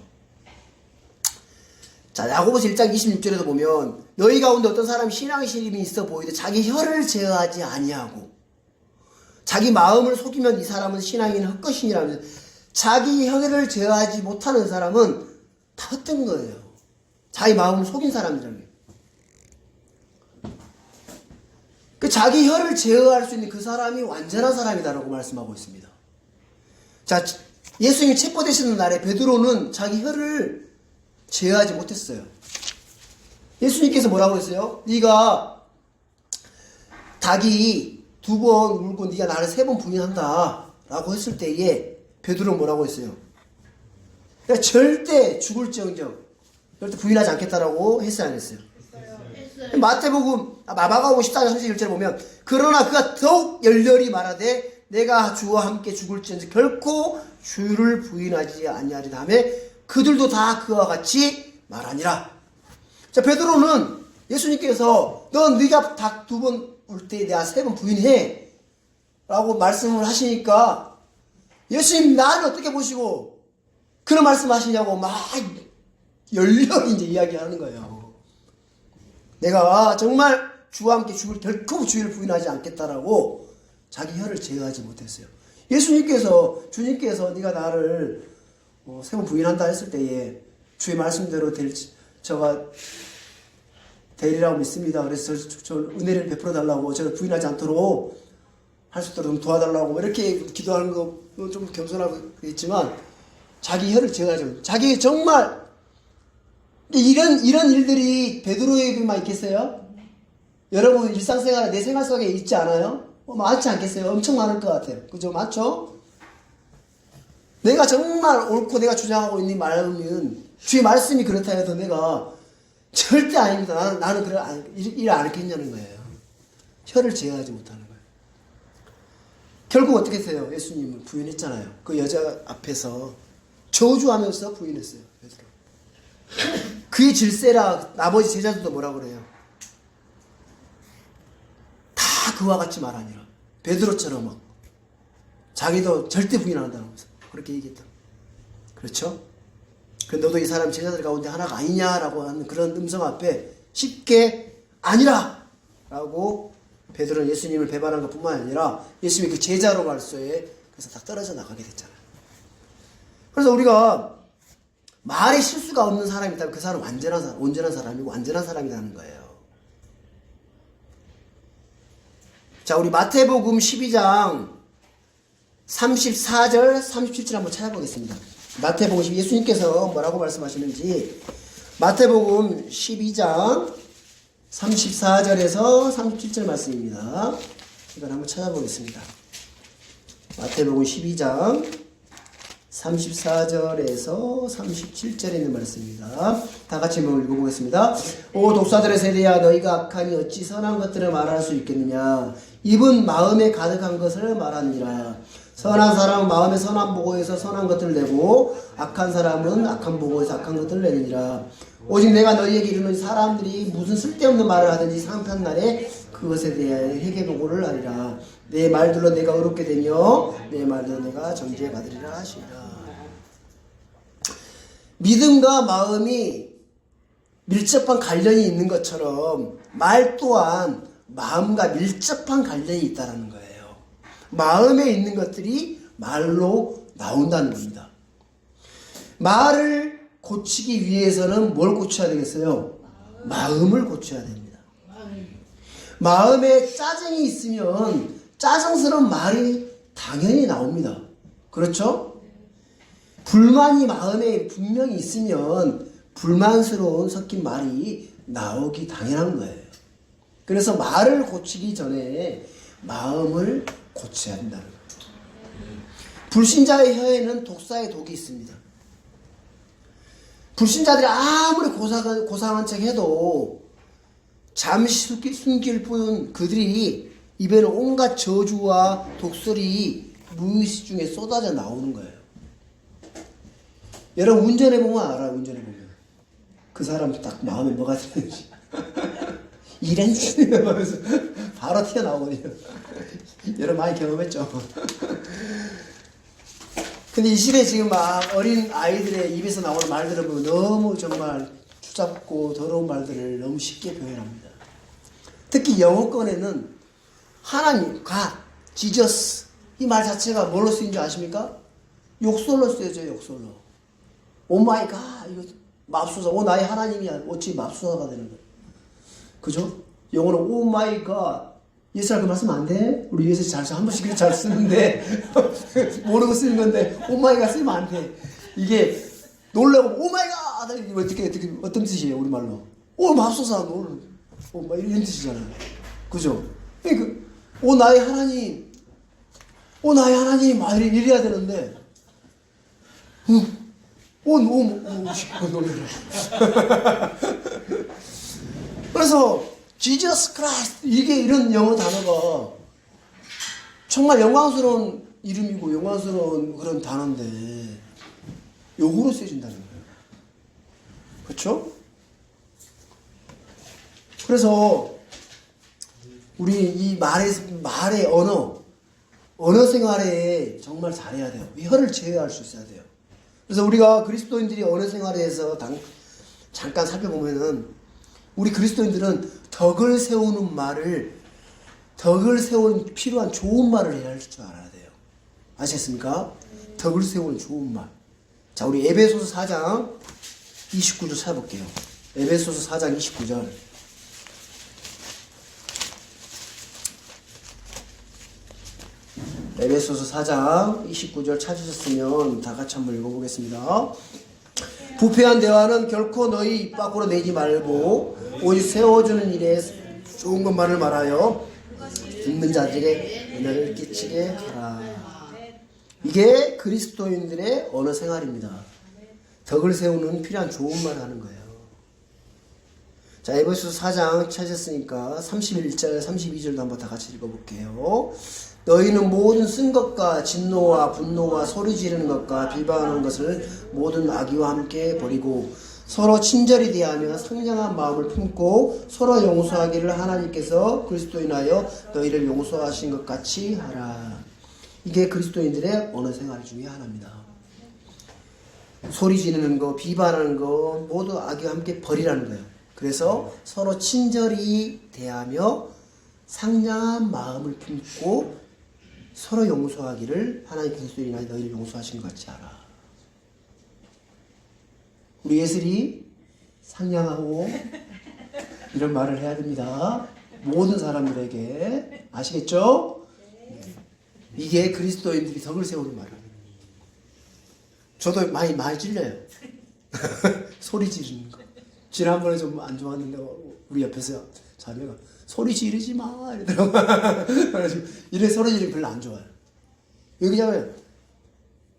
자, 야고보서 1장 26절에서 보면 너희 가운데 어떤 사람이 신앙의 시름이 있어 보이되 자기 혀를 제어하지 아니하고 자기 마음을 속이면 이 사람은 신앙인 헛것이니라면서 자기 혀를 제어하지 못하는 사람은 다 헛된 거예요. 자기 마음을 속인 사람이라는 거예요. 그 자기 혀를 제어할 수 있는 그 사람이 완전한 사람이다라고 말씀하고 있습니다. 자, 예수님이 체포되시는 날에 베드로는 자기 혀를 제어하지 못했어요. 예수님께서 뭐라고 했어요? 네가 닭이 2번 울고 네가 나를 3번 부인한다 라고 했을 때에 베드로는 뭐라고 했어요? 그러니까 절대 죽을지언정 절대 부인하지 않겠다라고 했어요, 안 했어요? 마태복음 마가복음 14장 31절에 보면 그러나 그가 더욱 열렬히 말하되 내가 주와 함께 죽을지언정 결코 주를 부인하지 아니하리라 하며 그들도 다 그와 같이 말하니라. 자, 베드로는 예수님께서 넌 네가 닭 2번 울 때 내가 3번 부인해 라고 말씀을 하시니까 예수님 나를 어떻게 보시고 그런 말씀 하시냐고 막 열렬히 이제 이야기하는 거예요. 내가 정말 주와 함께 결코 주를 부인하지 않겠다라고 자기 혀를 제어하지 못했어요. 주님께서 네가 나를 3번 부인한다 했을 때에 주의 말씀대로 저가 되리라고 믿습니다. 그래서 저 은혜를 베풀어 달라고 저를 부인하지 않도록 할 수 있도록 좀 도와달라고 이렇게 기도하는 거 좀 겸손하고 있지만 자기 혀를 제어하죠. 자기 정말 이런 일들이 베드로에게만 있겠어요? 여러분 일상생활에 내 생활 속에 있지 않아요? 많지 않겠어요? 엄청 많을 것 같아요. 그죠? 맞죠? 내가 정말 옳고 내가 주장하고 있는 말은 주의 말씀이 그렇다 해도 내가 절대 아닙니다. 나는 일 안 했겠냐는 거예요. 혀를 제어하지 못하는 거예요. 결국 어떻게 했어요? 예수님을 부인했잖아요. 그 여자 앞에서 저주하면서 부인했어요. 베드로. 그의 질세라 나머지 제자들도 뭐라고 그래요? 다 그와 같이 말하니라. 베드로처럼 막 자기도 절대 부인 안 한다고 그렇게 얘기했다. 그렇죠? 그런데 너도 이 사람 제자들 가운데 하나가 아니냐라고 하는 그런 음성 앞에 쉽게 아니라 라고 베드로는 예수님을 배반한 것뿐만 아니라 예수님이 그 제자로 갈소에 그래서 다 떨어져 나가게 됐잖아요. 그래서 우리가 말에 실수가 없는 사람이 있다면 그 사람은 온전한 사람이고 완전한 사람이라는 거예요. 자, 우리 마태복음 12장 34절 37절 한번 찾아보겠습니다. 마태복음 12, 예수님께서 뭐라고 말씀하시는지 마태복음 12장 34절에서 37절 말씀입니다. 이걸 한번 찾아보겠습니다. 마태복음 12장 34절에서 37절에 있는 말씀입니다. 다 같이 한번 읽어보겠습니다. 오 독사들의 세대야, 너희가 악하니 어찌 선한 것들을 말할 수 있겠느냐. 입은 마음에 가득한 것을 말하느니라. 선한 사람은 마음에 선한 보고에서 선한 것들을 내고 악한 사람은 악한 보고에서 악한 것들을 내느니라. 오직 내가 너희에게 이르는 사람들이 무슨 쓸데없는 말을 하든지 상편날에 그것에 대하여 회개보고를 하리라. 내 말들로 내가 의롭게 되며 내 말들로 내가 정죄받으리라 하시리라. 믿음과 마음이 밀접한 관련이 있는 것처럼 말 또한 마음과 밀접한 관련이 있다는 거예요. 마음에 있는 것들이 말로 나온다는 겁니다. 말을 고치기 위해서는 뭘 고쳐야 되겠어요? 마음을 고쳐야 됩니다. 마음에 짜증이 있으면 짜증스러운 말이 당연히 나옵니다. 그렇죠? 불만이 마음에 분명히 있으면 불만스러운 섞인 말이 나오기 당연한 거예요. 그래서 말을 고치기 전에 마음을 고쳐야 한다는 거예요. 불신자의 혀에는 독사의 독이 있습니다. 불신자들이 아무리 고상한 척 해도 잠시 숨길 뿐 그들이 입에는 온갖 저주와 독설이 무의식 중에 쏟아져 나오는 거예요. 여러분 운전해보면 알아요. 운전해보면 그 사람 딱 마음에 뭐가 드는지 이런 식으로 하면서 바로 튀어나오거든요. 여러분 많이 경험했죠? 근데 이 시대에 지금 막 어린 아이들의 입에서 나오는 말들을 보면 너무 정말 추잡고 더러운 말들을 너무 쉽게 표현합니다. 특히 영어권에는 하나님, God, Jesus 이 말 자체가 뭘로 쓰인 줄 아십니까? 욕설로 쓰여져요. 욕설로. 오 마이 갓 이거 맙소사. 오 나의 하나님이야. 어찌 맙소사가 되는 거예요. 그죠? 영어는 오 마이 갓. 예수할 그 말씀 안 돼? 우리 예수 한 번씩 잘 쓰는데 모르고 쓰는 건데 오 마이 갓 쓰면 안 돼. 이게 놀라고 오 마이 갓 어떻게 어떤 뜻이에요? 우리말로. 오 맙소사 막 이런 뜻이잖아요. 그죠? 그러니까 오 나의 하나님 오 나의 하나님 막 이래야 되는데 놀래라. 그래서 Jesus Christ 이게 이런 영어 단어가 정말 영광스러운 이름이고 영광스러운 그런 단어인데 욕으로 쓰여진다는 거예요. 그렇죠? 그래서 우리 이 말의 언어 생활에 정말 잘해야 돼요. 혀를 제어할 수 있어야 돼요. 그래서 우리가 그리스도인들이 언어 생활에 대해서 잠깐 살펴보면은 우리 그리스도인들은 덕을 세우는 필요한 좋은 말을 해야 할 줄 알아야 돼요. 아시겠습니까? 덕을 세우는 좋은 말. 자, 우리 에베소서 4장 29절 찾아볼게요. 에베소서 4장 29절. 에베소서 4장 29절 찾으셨으면 다 같이 한번 읽어보겠습니다. 부패한 대화는 결코 너희 입 밖으로 내지 말고 오직 세워주는 일에 좋은 것만을 말하여 듣는 자들에게 은혜를 끼치게 하라. 이게 그리스도인들의 언어 생활입니다. 덕을 세우는 필요한 좋은 말을 하는 거예요. 자, 에베소서 4장 찾았으니까 31절, 32절도 한번 다 같이 읽어볼게요. 너희는 모든 쓴 것과 진노와 분노와 소리 지르는 것과 비방하는 것을 모든 악의와 함께 버리고 서로 친절히 대하며 상냥한 마음을 품고 서로 용서하기를 하나님께서 그리스도에 인하여 너희를 용서하신 것 같이 하라. 이게 그리스도인들의 언어 생활 중에 하나입니다. 소리 지르는 거, 비방하는 거 모두 악의와 함께 버리라는 거예요. 그래서 서로 친절히 대하며 상냥한 마음을 품고 서로 용서하기를 하나님 그리스도에 인하여 너희를 용서하신 것 같이 하라. 우리 예슬이 상냥하고 이런 말을 해야 됩니다. 모든 사람들에게. 아시겠죠? 이게 그리스도인들이 덕을 세우는 말이에요. 저도 많이 찔려요. 소리 지르는 거. 지난번에 좀 안 좋았는데 우리 옆에서 자매가 소리 지르지 마 이러더라고요. 이래 소리 지르면 별로 안 좋아요. 왜 그러냐면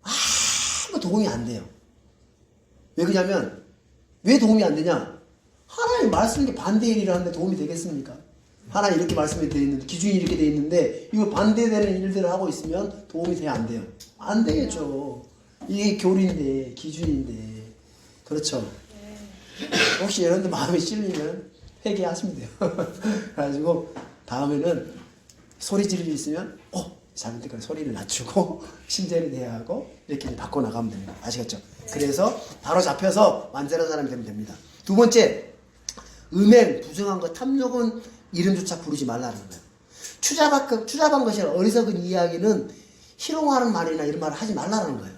아무 도움이 안 돼요. 왜 그러냐면 왜 도움이 안 되냐? 하나님 말씀이 반대의 일을 하는데 도움이 되겠습니까? 하나님 이렇게 말씀이 되어 있는데 기준이 이렇게 되어 있는데 이거 반대되는 일들을 하고 있으면 도움이 돼야 안 돼요? 안 되겠죠. 이게 교리인데 기준인데. 그렇죠? 혹시 여러분들 마음이 찔리면 회개하시면 돼요. 그래가지고 다음에는 소리 지르기 있으면 잘못된 소리를 낮추고 친절히 대하고 이렇게 바꿔나가면 됩니다. 아시겠죠? 그래서 바로 잡혀서 완전한 사람이 되면 됩니다. 두 번째, 음행, 부정한 것, 탐욕은 이름조차 부르지 말라는 거예요. 추잡한 것이나 어리석은 이야기는 희롱하는 말이나 이런 말을 하지 말라는 거예요.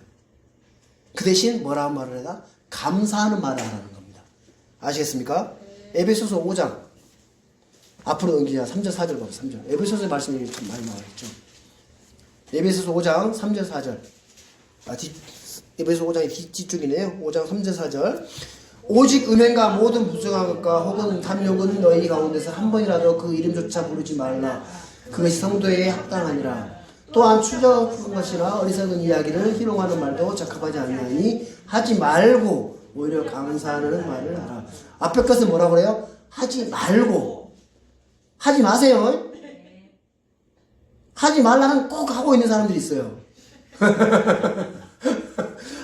그 대신 뭐라고 말을 해라? 감사하는 말을 하라는 겁니다. 아시겠습니까? 에베소서 5장 앞으로 넘기자. 3절 4절 봐요. 3절. 에베소서의 말씀이 좀 많이 나와있죠. 에베소서 5장 3절 4절. 에베소 5장의 뒤쪽이네요. 5장 3절 4절. 오직 음행과 모든 부정한 것과 혹은 탐욕은 너희 가운데서 한 번이라도 그 이름조차 부르지 말라. 그것이 성도에 합당하니라. 또한 추적한 것이나 어리석은 이야기를 희롱하는 말도 적합하지 않나니 하지 말고 오히려 감사하는 말을 하라. 앞에 것은 뭐라고 그래요? 하지 말고. 하지 마세요. 하지 말라는 꼭 하고 있는 사람들이 있어요.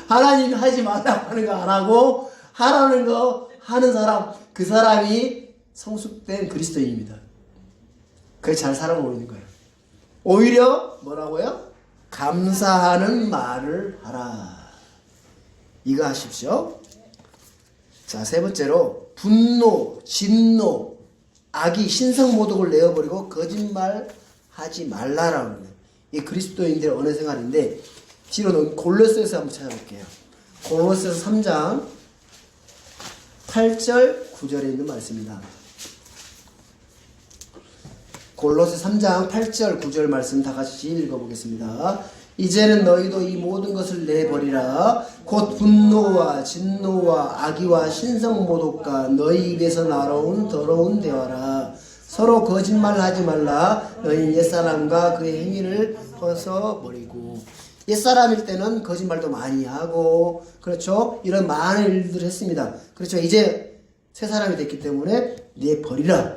하나님 하지 말라고 하는 거 안 하고 하라는 거 하는 사람, 그 사람이 성숙된 그리스도인입니다. 그게 잘 살아가고 있는 거예요. 오히려 뭐라고요? 감사하는 말을 하라. 이거 하십시오. 자, 세 번째로 분노, 진노, 악의, 신성모독을 내어버리고 거짓말 하지 말라라는 거예요. 이게 그리스도인들의 언어 생활인데 뒤로는 골로새서 한번 찾아볼게요. 골로새서 3장 8절 9절에 있는 말씀입니다. 골로새 3장 8절 9절 말씀 다 같이 읽어보겠습니다. 이제는 너희도 이 모든 것을 내버리라. 곧 분노와 진노와 악의와 신성모독과 너희 입에서 나오는 더러운 대화라. 서로 거짓말하지 말라. 너희 옛사람과 그의 행위를 벗어버리고. 옛사람일 때는 거짓말도 많이 하고 그렇죠. 이런 많은 일들을 했습니다. 그렇죠. 이제 새 사람이 됐기 때문에 내 버리라.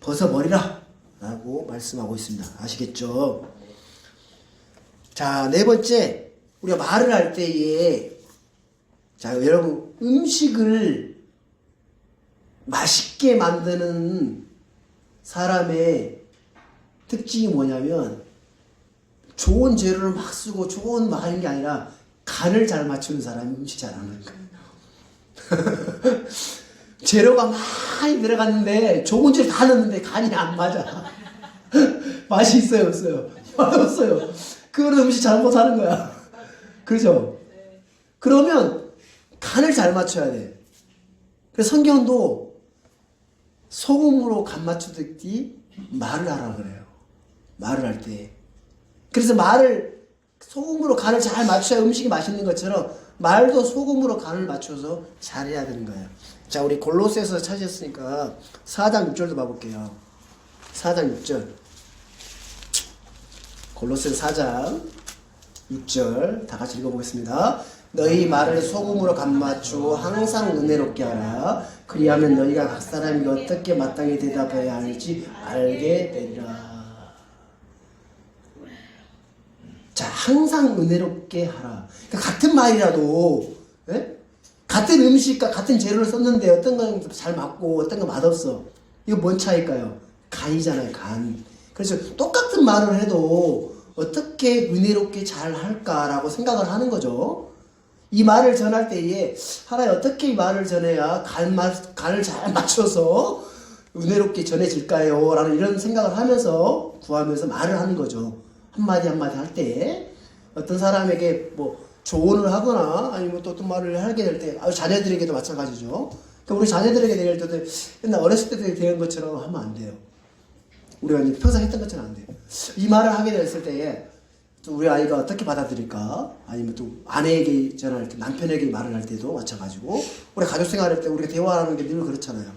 벗어버리라 라고 말씀하고 있습니다. 아시겠죠? 자, 네 번째, 우리가 말을 할 때에 자, 여러분 음식을 맛있게 만드는 사람의 특징이 뭐냐면 좋은 재료를 막 쓰고 좋은 막 하는 게 아니라 간을 잘 맞추는 사람이 음식 잘하는 거예요. 재료가 많이 들어갔는데 좋은 재료 다 넣었는데 간이 안 맞아. 맛이 있어요, 없어요? 맛없어요. 그거는 음식 잘못하는 거야. 그렇죠? 그러면 간을 잘 맞춰야 돼. 그래서 성경도 소금으로 간 맞추듯이 말을 하라 그래요. 말을 할 때. 그래서 말을 소금으로 간을 잘 맞춰야 음식이 맛있는 것처럼 말도 소금으로 간을 맞춰서 잘해야 되는 거예요. 자, 우리 골로새서 찾으셨으니까 4장 6절도 봐볼게요. 4장 6절. 골로새서 4장 6절 다 같이 읽어보겠습니다. 너희 말을 소금으로 간 맞추고 항상 은혜롭게 하라. 그리하면 너희가 각 사람이 어떻게 마땅히 대답해야 할지 알게 되리라. 자, 항상 은혜롭게 하라. 그러니까 같은 말이라도, 예? 같은 음식과 같은 재료를 썼는데 어떤 건 잘 맞고 어떤 건 맛없어. 이거 뭔 차이일까요? 간이잖아요, 간. 그래서 똑같은 말을 해도 어떻게 은혜롭게 잘 할까라고 생각을 하는 거죠. 이 말을 전할 때에 하나님 어떻게 이 말을 전해야 간을 잘 맞춰서 은혜롭게 전해질까요? 라는 이런 생각을 하면서 구하면서 말을 하는 거죠. 한마디 한마디 할 때 어떤 사람에게 뭐 조언을 하거나 아니면 또 어떤 말을 하게 될 때 자녀들에게도 마찬가지죠. 그러니까 우리 자녀들에게 대할 때도 옛날 어렸을 때 대한 것처럼 하면 안 돼요. 우리가 이제 평생 했던 것처럼 안 돼요. 이 말을 하게 됐을 때에 또 우리 아이가 어떻게 받아들일까? 아니면 또 아내에게 전할 때, 남편에게 말을 할 때도 마찬가지고, 우리 가족 생활할 때 우리가 대화하는 게 늘 그렇잖아요.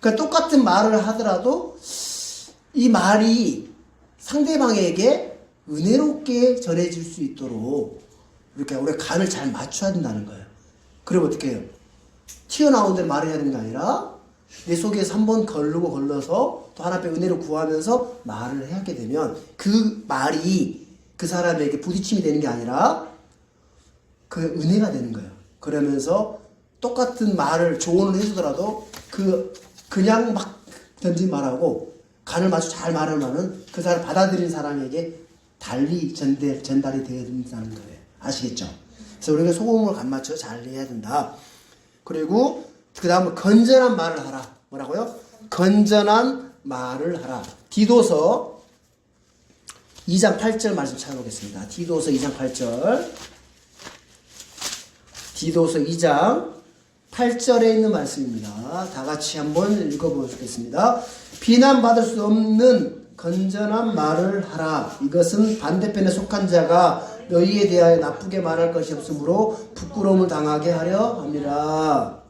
그러니까 똑같은 말을 하더라도 이 말이 상대방에게 은혜롭게 전해질 수 있도록 이렇게 우리가 간을 잘 맞춰야 된다는 거예요. 그럼 어떻게 해요? 튀어나온 대로 말을 해야 되는 게 아니라 내 속에서 한번 걸러서 또 하나님의 은혜를 구하면서 말을 하게 되면 그 말이 그 사람에게 부딪힘이 되는 게 아니라 그 은혜가 되는 거예요. 그러면서 똑같은 말을 조언을 해주더라도 그냥 막 던진 말하고 간을 맞춰 잘 말하면은 그 사람 받아들인 사람에게 달리 전달이 되어야 된다는 거예요. 아시겠죠? 그래서 우리가 소금을 간 맞춰 잘 해야 된다. 그리고 그 다음은 건전한 말을 하라. 뭐라고요? 건전한 말을 하라. 디도서 2장 8절 말씀 찾아보겠습니다. 디도서 2장 8절. 디도서 2장 8절에 있는 말씀입니다. 다 같이 한번 읽어보겠습니다. 비난받을 수 없는 건전한 말을 하라. 이것은 반대편에 속한 자가 너희에 대하여 나쁘게 말할 것이 없으므로 부끄러움을 당하게 하려 함이라.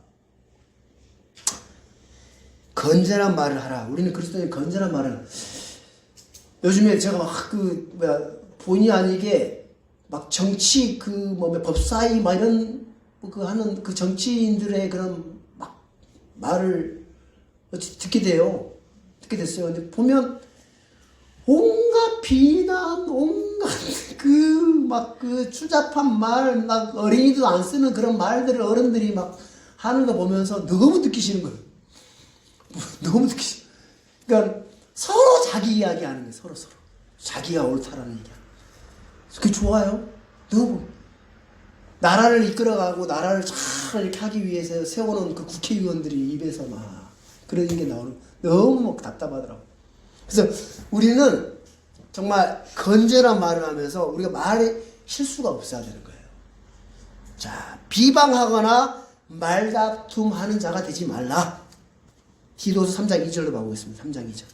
건전한 말을 하라. 우리는 그리스도인 건전한 말을. 요즘에 제가 본의 아니게 막 정치 법사위 이런 하는 그 정치인들의 그런 막 말을 듣게 돼요. 듣게 됐어요. 근데 보면 온갖 비난, 온갖 그 추잡한 말, 막 어린이도 안 쓰는 그런 말들을 어른들이 막 하는 거 보면서 너무 듣기 싫은 거예요. 너무 듣기 싫어. 그러니까 서로 자기 이야기 하는 거예요. 서로. 자기가 옳다라는 얘기. 그게 좋아요. 너무. 나라를 이끌어가고 나라를 잘 이렇게 하기 위해서 세워놓은 그 국회의원들이 입에서 막 그런 게 나오는 너무 답답하더라고. 그래서 우리는 정말 건전한 말을 하면서 우리가 말에 실수가 없어야 되는 거예요. 자, 비방하거나 말다툼하는 자가 되지 말라. 디도서 3장 2절로 봐보겠습니다. 3장 2절.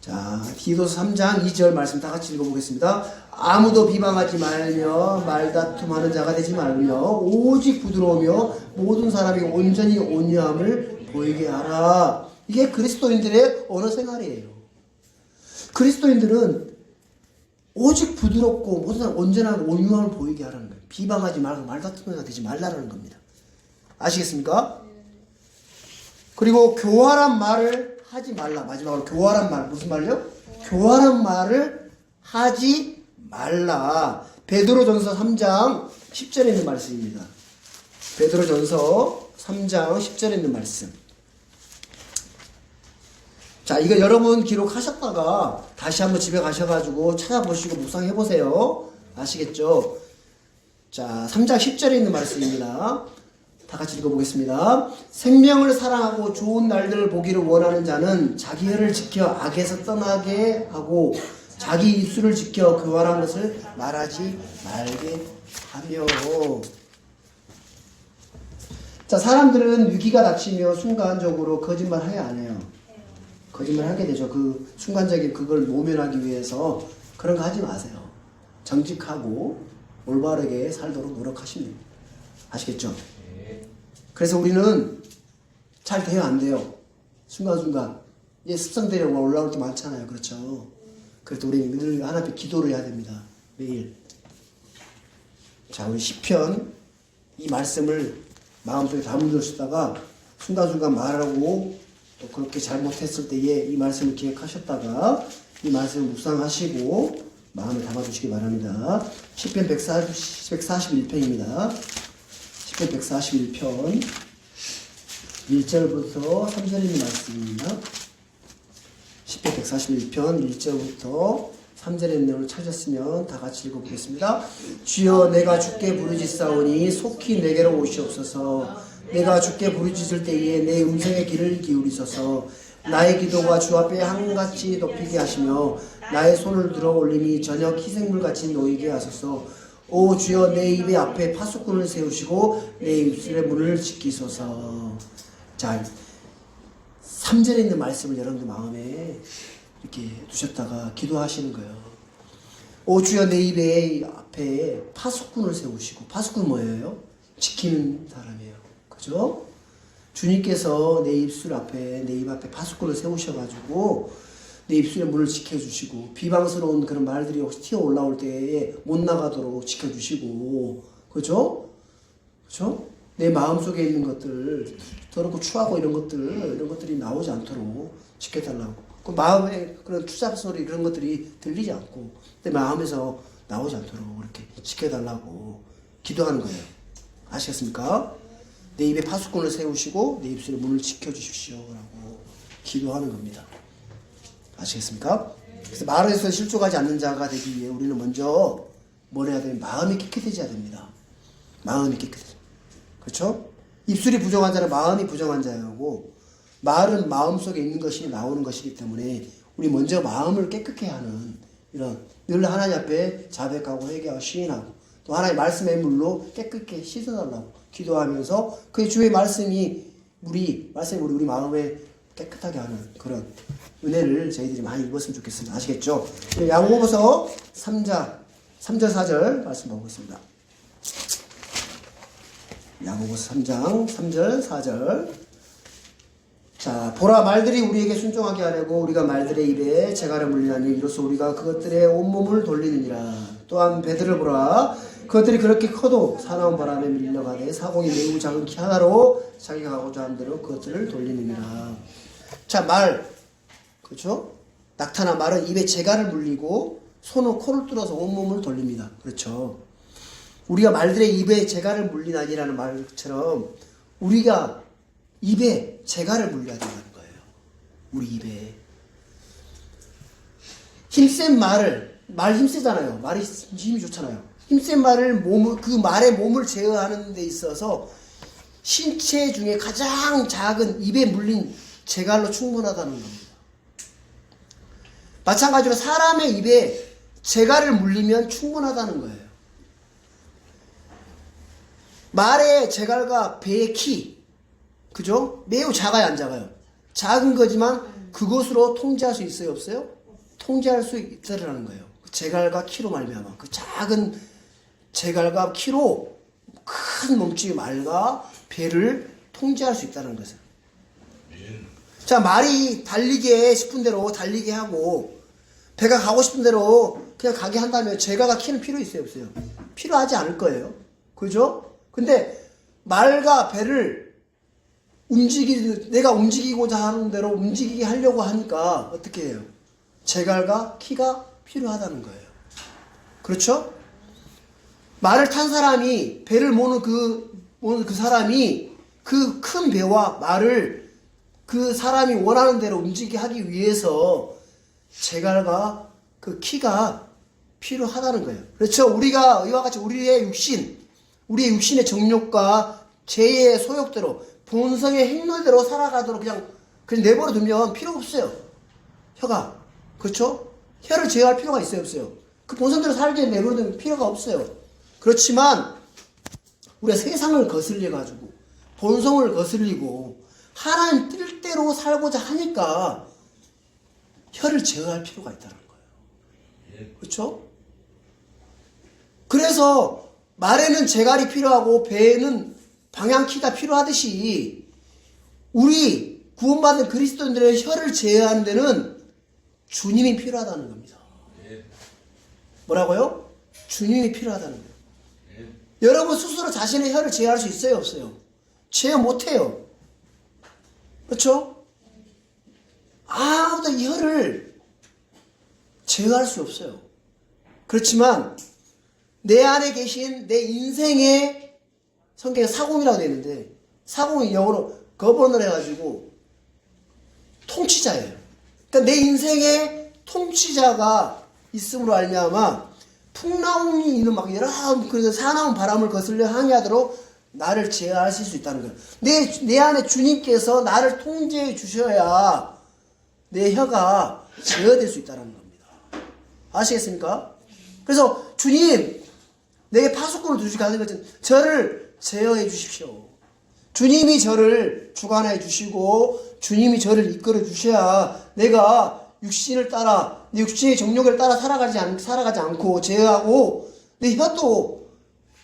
자, 디도서 3장 2절 말씀 다 같이 읽어보겠습니다. 아무도 비방하지 말며 말다툼하는 자가 되지 말며 오직 부드러우며 모든 사람이 온전히 온유함을 보이게 하라. 이게 그리스도인들의 언어 생활이에요. 그리스도인들은 오직 부드럽고 모든 사람 온전한 온유함을 보이게 하라는 거예요. 비방하지 말고 말다툼하는 자가 되지 말라는 겁니다. 아시겠습니까? 그리고 교활한 말을 하지 말라. 마지막으로 교활한 말. 무슨 말이요? 교활한 말을 하지 말라. 베드로전서 3장 10절에 있는 말씀입니다. 베드로전서 3장 10절에 있는 말씀. 자, 이거 여러분 기록하셨다가 다시 한번 집에 가셔가지고 찾아보시고 묵상해보세요. 아시겠죠? 자, 3장 10절에 있는 말씀입니다. 다 같이 읽어보겠습니다. 생명을 사랑하고 좋은 날들을 보기를 원하는 자는 자기 혀를 지켜 악에서 떠나게 하고 자기 입술을 지켜 교활한 것을 말하지 말게 하며. 자, 사람들은 위기가 닥치며 순간적으로 거짓말 해야 안 해요? 거짓말 하게 되죠. 그 순간적인 그걸 모면하기 위해서 그런 거 하지 마세요. 정직하고 올바르게 살도록 노력하시면 됩니다. 아시겠죠? 그래서 우리는 잘 돼요, 안 돼요? 순간순간. 습성들이 올라올 때 많잖아요. 그렇죠? 그래서 우리 늘 하나님 앞에 기도를 해야 됩니다. 매일. 자, 우리 시편 이 말씀을 마음속에 담으시다가 순간순간 말하고 또 그렇게 잘못했을 때에 이 말씀을 기억하셨다가 이 말씀을 묵상하시고 마음에 담아두시기 바랍니다. 시편 141편입니다. 시편 141편 1절부터 3절 있는 말씀입니다. 시편 141편 1절부터 3절의 내용을 찾았으면 다 같이 읽어보겠습니다. 주여 내가 주께 부르짖사오니 속히 내게로 오시옵소서. 내가 주께 부르짖을 때에 내 음성의 귀를 기울이소서. 나의 기도가 주 앞에 한같이 높이게 하시며 나의 손을 들어 올리니 저녁 희생물같이 놓이게 하소서. 오 주여 내 입의 앞에 파수꾼을 세우시고 내 입술의 문을 지키소서. 자, 3절에 있는 말씀을 여러분들 마음에 이렇게 두셨다가 기도하시는 거예요. 오 주여 내 입의 앞에 파수꾼을 세우시고, 파수꾼은 뭐예요? 지키는 사람이에요. 그죠? 주님께서 내 입술 앞에, 내 입 앞에 파수꾼을 세우셔가지고 내 입술의 문을 지켜주시고, 비방스러운 그런 말들이 혹시 튀어 올라올 때에 못 나가도록 지켜주시고, 그죠? 그죠? 내 마음속에 있는 것들, 더럽고 추하고 이런 것들이 나오지 않도록 지켜달라고. 그 마음에 그런 추잡 소리 그런 것들이 들리지 않고 내 마음에서 나오지 않도록 이렇게 지켜달라고 기도하는 거예요. 아시겠습니까? 내 입에 파수꾼을 세우시고 내 입술의 문을 지켜주십시오 라고 기도하는 겁니다. 아시겠습니까? 그래서 말에서 실족하지 않는 자가 되기 위해 우리는 먼저 뭘 해야 되면 마음이 깨끗해져야 됩니다. 마음이 깨끗해져. 그렇죠? 입술이 부정한 자는 마음이 부정한 자고, 말은 마음속에 있는 것이 나오는 것이기 때문에 우리 먼저 마음을 깨끗게 하는 이런 늘 하나님 앞에 자백하고 회개하고 시인하고 또 하나님의 말씀의 물로 깨끗게 씻어달라고 기도하면서 그 주의 말씀이 우리 마음에 깨끗하게 하는 그런 은혜를 저희들이 많이 입었으면 좋겠습니다. 아시겠죠? 야고보서 3장 3절 4절 말씀 보겠습니다. 야고보서 3장 3절 4절. 자, 보라 말들이 우리에게 순종하게 하려고 우리가 말들의 입에 재갈을 물리나니 이로써 우리가 그것들의 온몸을 돌리느니라. 또한 배들을 보라. 그것들이 그렇게 커도 사나운 바람에 밀려가되 사공이 매우 작은 키 하나로 자기가 가고자 하는 대로 그것들을 돌리느니라. 자, 말, 그렇죠? 낙타나 말은 입에 재갈을 물리고 손으로 코를 뚫어서 온몸을 돌립니다. 그렇죠? 우리가 말들의 입에 재갈을 물리나니라는 말처럼 우리가 입에 재갈을 물려야 된다는 거예요. 우리 입에. 힘센 말 힘세잖아요. 말이 힘이 좋잖아요. 힘센 그 말의 몸을 제어하는 데 있어서 신체 중에 가장 작은 입에 물린 재갈로 충분하다는 겁니다. 마찬가지로 사람의 입에 재갈을 물리면 충분하다는 거예요. 말의 재갈과 배의 키, 그죠? 매우 작아요, 안 작아요? 작은 거지만 그것으로 통제할 수 있어요, 없어요? 통제할 수 있다라는 거예요. 재갈과 키로 말미암아 그 작은 재갈과 키로 큰 몸뚱이 말과 배를 통제할 수 있다는 것을. 자, 말이 달리게 싶은 대로 달리게 하고 배가 가고 싶은 대로 그냥 가게 한다면 재갈과 키는 필요 있어요, 없어요? 필요하지 않을 거예요. 그죠? 근데 말과 배를 내가 움직이고자 하는 대로 움직이게 하려고 하니까 어떻게 해요? 재갈과 키가 필요하다는 거예요. 그렇죠? 말을 탄 사람이, 배를 모는 그 사람이 그 큰 배와 말을 그 사람이 원하는 대로 움직이게 하기 위해서 재갈과 그 키가 필요하다는 거예요. 그렇죠? 우리가 이와 같이 우리의 육신의 정욕과 죄의 소욕대로 본성의 행로대로 살아가도록 그냥 내버려 두면 필요 없어요. 혀가. 그렇죠? 혀를 제어할 필요가 있어요, 없어요? 그 본성대로 살게 내버려 두면 필요가 없어요. 그렇지만 우리가 세상을 거슬려가지고 본성을 거슬리고 하나님 뜻대로 살고자 하니까 혀를 제어할 필요가 있다는 거예요. 그렇죠? 그래서 말에는 재갈이 필요하고 배에는 방향키가 필요하듯이 우리 구원받은 그리스도인들의 혀를 제어하는 데는 주님이 필요하다는 겁니다. 뭐라고요? 주님이 필요하다는 거예요. 여러분 스스로 자신의 혀를 제어할 수 있어요, 없어요? 제어 못해요. 그렇죠? 아무도 이 혀를 제어할 수 없어요. 그렇지만 내 안에 계신 내 인생의 성경에 사공이라고 되어 있는데, 사공이 영어로 거버널 해가지고 통치자예요. 그러니까 내 인생의 통치자가 있음으로 알미암아 풍랑이 있는 막 여러 그래서 사나운 바람을 거슬려 항해하도록 나를 제어하실 수 있다는 거예요. 내 안에 주님께서 나를 통제해 주셔야 내 혀가 제어될 수 있다는 겁니다. 아시겠습니까? 그래서 주님, 내게 파수꾼을 두시고 하는 것은 저를 제어해 주십시오. 주님이 저를 주관해 주시고 주님이 저를 이끌어 주셔야 내가 육신을 따라, 내 육신의 정욕을 따라 살아가지 않고 제어하고 내 혀도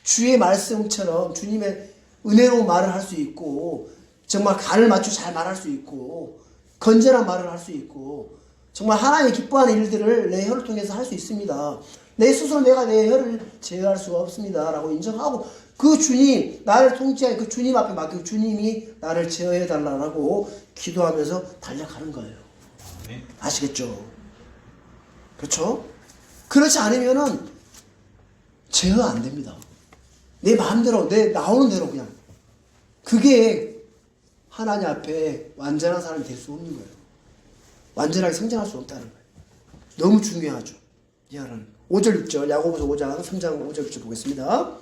주의 말씀처럼 주님의 은혜로운 말을 할 수 있고 정말 간을 맞추어 잘 말할 수 있고 건전한 말을 할 수 있고 정말 하나님이 기뻐하는 일들을 내 혀를 통해서 할 수 있습니다. 내 스스로 내가 내 혀를 제어할 수가 없습니다 라고 인정하고 그 주님, 나를 통치하는 그 주님 앞에 맡기고 주님이 나를 제어해달라고 기도하면서 달려가는 거예요. 아시겠죠? 그렇죠? 그렇지 않으면은 제어 안 됩니다. 내 마음대로, 내 나오는 대로 그냥. 그게 하나님 앞에 완전한 사람이 될 수 없는 거예요. 완전하게 성장할 수 없다는 거예요. 너무 중요하죠. 5절 6절 야고보서 5장 3장 5절 6절 보겠습니다.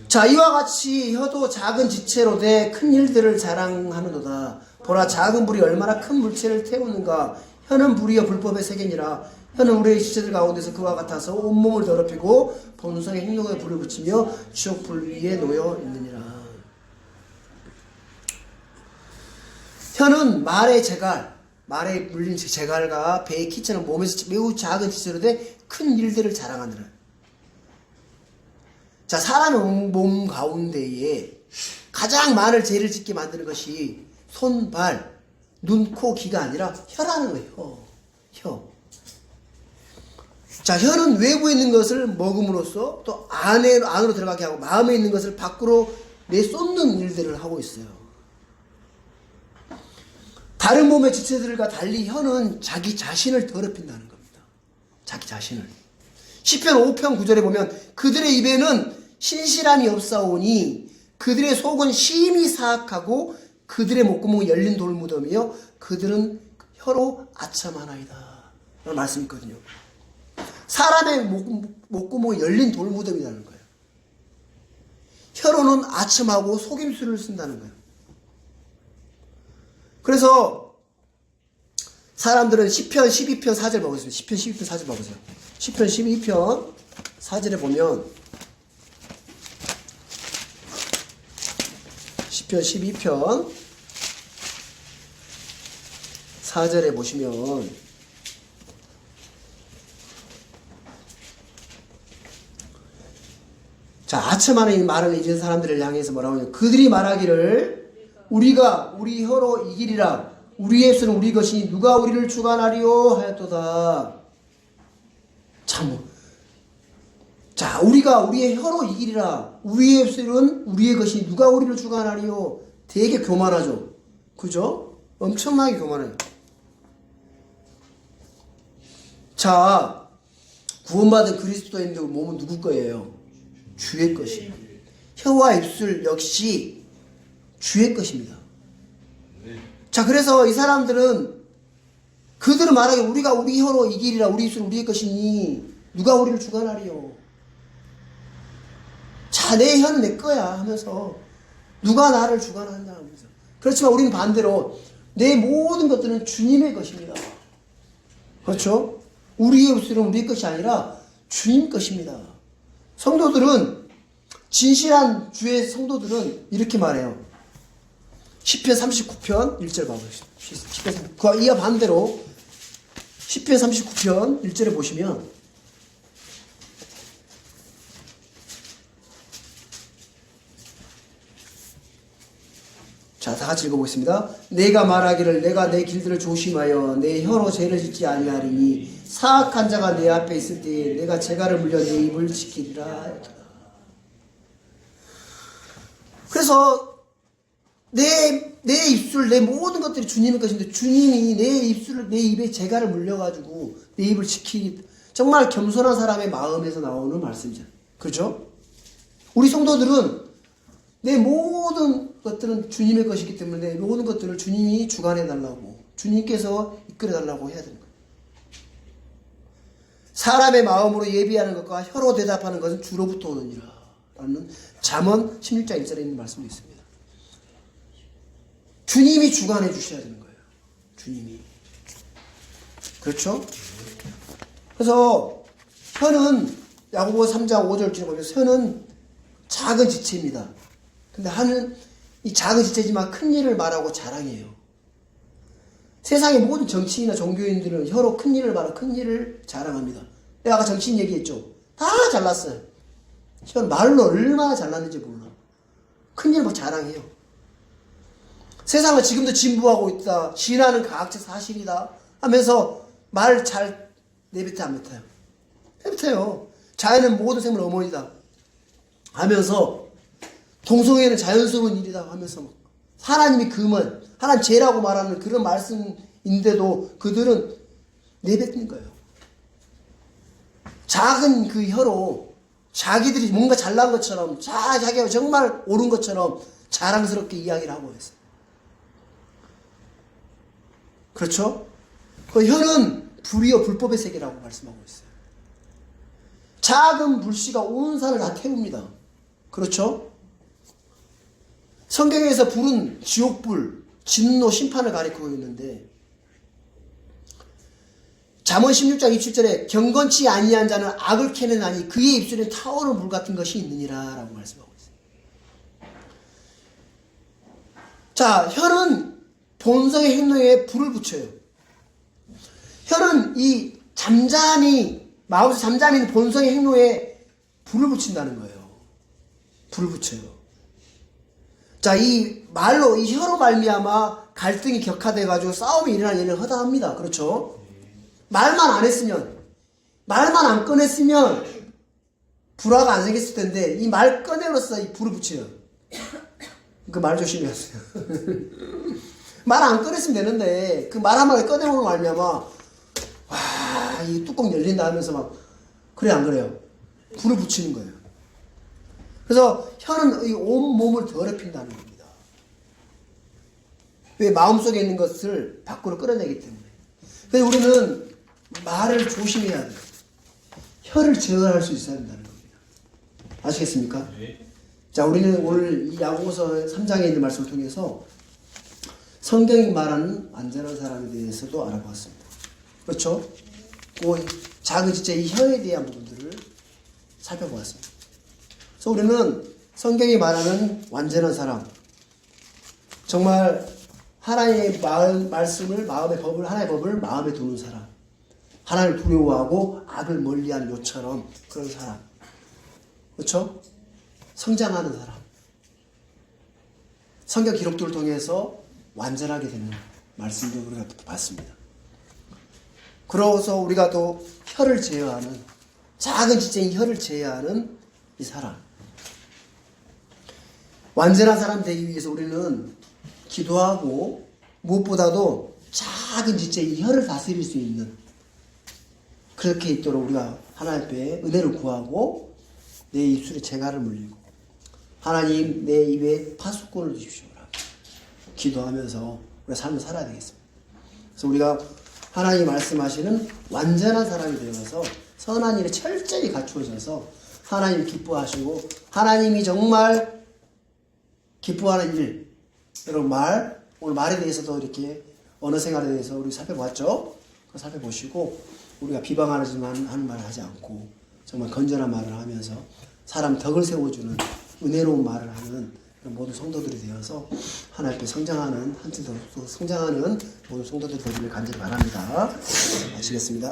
자, 이와 같이 혀도 작은 지체로 돼 큰 일들을 자랑하는도다. 보라, 작은 불이 얼마나 큰 물체를 태우는가. 혀는 불이여 불법의 세계니라. 혀는 우리의 지체들 가운데서 그와 같아서 온몸을 더럽히고 본성의 행동에 불을 붙이며 지옥 불 위에 놓여 있느니라. 혀는 말의 재갈, 말에 물린 재갈과 배의 키처럼 몸에서 매우 작은 지체로 돼 큰 일들을 자랑하느라. 자, 사람의 몸 가운데에 가장 많은 죄를 짓게 만드는 것이 손, 발, 눈, 코, 귀가 아니라 혀라는 거예요. 혀. 자, 혀는 외부에 있는 것을 먹음으로써 또 안으로 들어가게 하고 마음에 있는 것을 밖으로 내쏟는 일들을 하고 있어요. 다른 몸의 지체들과 달리 혀는 자기 자신을 더럽힌다는 겁니다. 자기 자신을. 시편 5편 9절에 보면 그들의 입에는 신실함이 없사오니 그들의 속은 심히 사악하고 그들의 목구멍은 열린 돌무덤이요 그들은 혀로 아첨하나이다 라는 말씀이 있거든요. 사람의 목구멍이 열린 돌무덤이라는 거예요. 혀로는 아첨하고 속임수를 쓴다는 거예요. 그래서 사람들은 시편 12편 4절 보겠습니다. 시편 12편 4절 봐보세요. 시편 12편 4절에 보면 시편 12편 4절에 보시면 자, 아첨하는 이 말을 잊은 사람들을 향해서 뭐라고 하냐. 그들이 말하기를 우리가 우리 혀로 이기리라. 우리의 입술은 우리 것이니 누가 우리를 주관하리요 하였도다. 자, 우리가 우리의 혀로 이기리라. 우리의 입술은 우리의 것이니 누가 우리를 주관하리요. 되게 교만하죠. 그죠? 엄청나게 교만해요. 자, 구원받은 그리스도인들 몸은 누구 거예요? 주의 것이에요. 혀와 입술 역시 주의 것입니다. 자, 그래서 이 사람들은 그들은 말하기 우리가 우리 혀로 이기리라. 우리 입술은 우리의 것이니 누가 우리를 주관하리요. 자, 내 혀는 내 거야 하면서 누가 나를 주관하냐 하면서. 그렇지만 우리는 반대로 내 모든 것들은 주님의 것입니다. 그렇죠? 우리의 입술은 우리의 것이 아니라 주님 것입니다. 성도들은 진실한 주의 성도들은 이렇게 말해요. 시편 39편 1절 봐보시죠. 그와 이와 반대로 시편 39편 1절에 보시면 자, 다 같이 읽어보겠습니다. 내가 말하기를 내가 내 길들을 조심하여 내 혀로 죄를 짓지 아니하리니 사악한 자가 내 앞에 있을 때에 내가 재갈을 물려 내 입을 지키리라. 그래서 내 입술, 내 모든 것들이 주님의 것인데 주님이 내 입술을, 내 입에 재갈을 물려가지고 내 입을 지키기, 정말 겸손한 사람의 마음에서 나오는 말씀이죠. 그렇죠? 우리 성도들은 내 모든 것들은 주님의 것이기 때문에 모든 것들을 주님이 주관해달라고, 주님께서 이끌어달라고 해야 되는 거예요. 사람의 마음으로 예비하는 것과 혀로 대답하는 것은 주로부터 오느니라 라는 잠언 16장 1절에 있는 말씀도 있습니다. 주님이 주관해 주셔야 되는 거예요. 주님이. 그렇죠? 그래서 혀는 야고보 3장 5절쯤에 보면 혀는 작은 지체입니다. 근데 하는 이 작은 지체지만 큰 일을 말하고 자랑해요. 세상의 모든 정치인이나 종교인들은 혀로 큰 일을 말하고 큰 일을 자랑합니다. 내가 아까 정치인 얘기했죠. 다 잘났어요. 혀는 말로 얼마나 잘났는지 몰라. 큰 일 막 자랑해요. 세상은 지금도 진부하고 있다. 진화는 과학적 사실이다 하면서 말 잘 내뱉어 안 뱉어요? 내뱉어요. 자연은 모든 생물 어머니다 하면서 동성애는 자연스러운 일이다 하면서 하나님이 금은 하나님 죄라고 말하는 그런 말씀인데도 그들은 내뱉는 거예요. 작은 그 혀로 자기들이 뭔가 잘난 것처럼 자기가 정말 옳은 것처럼 자랑스럽게 이야기를 하고 있어요. 그렇죠? 그 혀는 불이요 불법의 세계라고 말씀하고 있어요. 작은 불씨가 온 산을 다 태웁니다. 그렇죠? 성경에서 불은 지옥불, 진노, 심판을 가리키고 있는데 잠언 16장 27절에 경건치 아니한 자는 악을 캐내나니 그의 입술에 타오르는 물 같은 것이 있느니라 라고 말씀하고 있어요. 자, 혀는 본성의 행동에 불을 붙여요. 혀는 이 잠잠히 마음에서 잠잠히 있는 본성의 행동에 불을 붙인다는 거예요. 불을 붙여요. 자, 이 말로, 이 혀로 말미암아 갈등이 격화돼가지고 싸움이 일어나는 일은 허다합니다. 그렇죠? 말만 안 했으면, 말만 안 꺼냈으면 불화가 안 생겼을 텐데 이 말 꺼내로써 이 불을 붙여요. 그 말 조심하세요. 말 안 꺼냈으면 되는데 그 말 한마디 꺼내고 말미암아 와, 이 뚜껑 열린다 하면서 막 그래 안 그래요? 불을 붙이는 거예요. 그래서 혀는 이 온 몸을 더럽힌다는 겁니다. 왜? 마음속에 있는 것을 밖으로 끌어내기 때문에. 그래서 우리는 말을 조심해야 돼요. 혀를 제어할 수 있어야 된다는 겁니다. 아시겠습니까? 네. 자, 우리는 오늘 이 야고보서 3장에 있는 말씀을 통해서 성경이 말하는 완전한 사람에 대해서도 알아보았습니다. 그렇죠? 그 작은 지체 이 혀에 대한 부분들을 살펴보았습니다. 그래서 우리는 성경이 말하는 완전한 사람, 정말 하나님의 말씀을, 마음의 법을, 하나님의 법을 마음에 두는 사람, 하나님을 두려워하고 악을 멀리하는 요처럼 그런 사람, 그렇죠? 성장하는 사람, 성경 기록들을 통해서 완전하게 되는 말씀도 우리가 봤습니다. 그러고서 우리가 또 혀를 제어하는, 작은 지체인 혀를 제어하는 이 사람, 완전한 사람 되기 위해서 우리는 기도하고 무엇보다도 작은 지체인 혀를 다스릴 수 있는, 그렇게 있도록 우리가 하나님 앞에 은혜를 구하고 내 입술에 재갈을 물리고 하나님 내 입에 파수꾼을 주십시오라 기도하면서 우리가 삶을 살아야 되겠습니다. 그래서 우리가 하나님이 말씀하시는 완전한 사람이 되어서 선한 일에 철저히 갖추어져서 하나님 기뻐하시고 하나님이 정말 기뻐하는 일, 여러분 오늘 말에 대해서도 이렇게 언어 생활에 대해서 우리 살펴봤죠? 살펴보시고 우리가 비방하지만 하는 말을 하지 않고 정말 건전한 말을 하면서 사람 덕을 세워주는 은혜로운 말을 하는 모든 성도들이 되어서 하나님 앞에 성장하는 한층 더 성장하는 모든 성도들이 되기를 간절히 바랍니다. 아시겠습니다.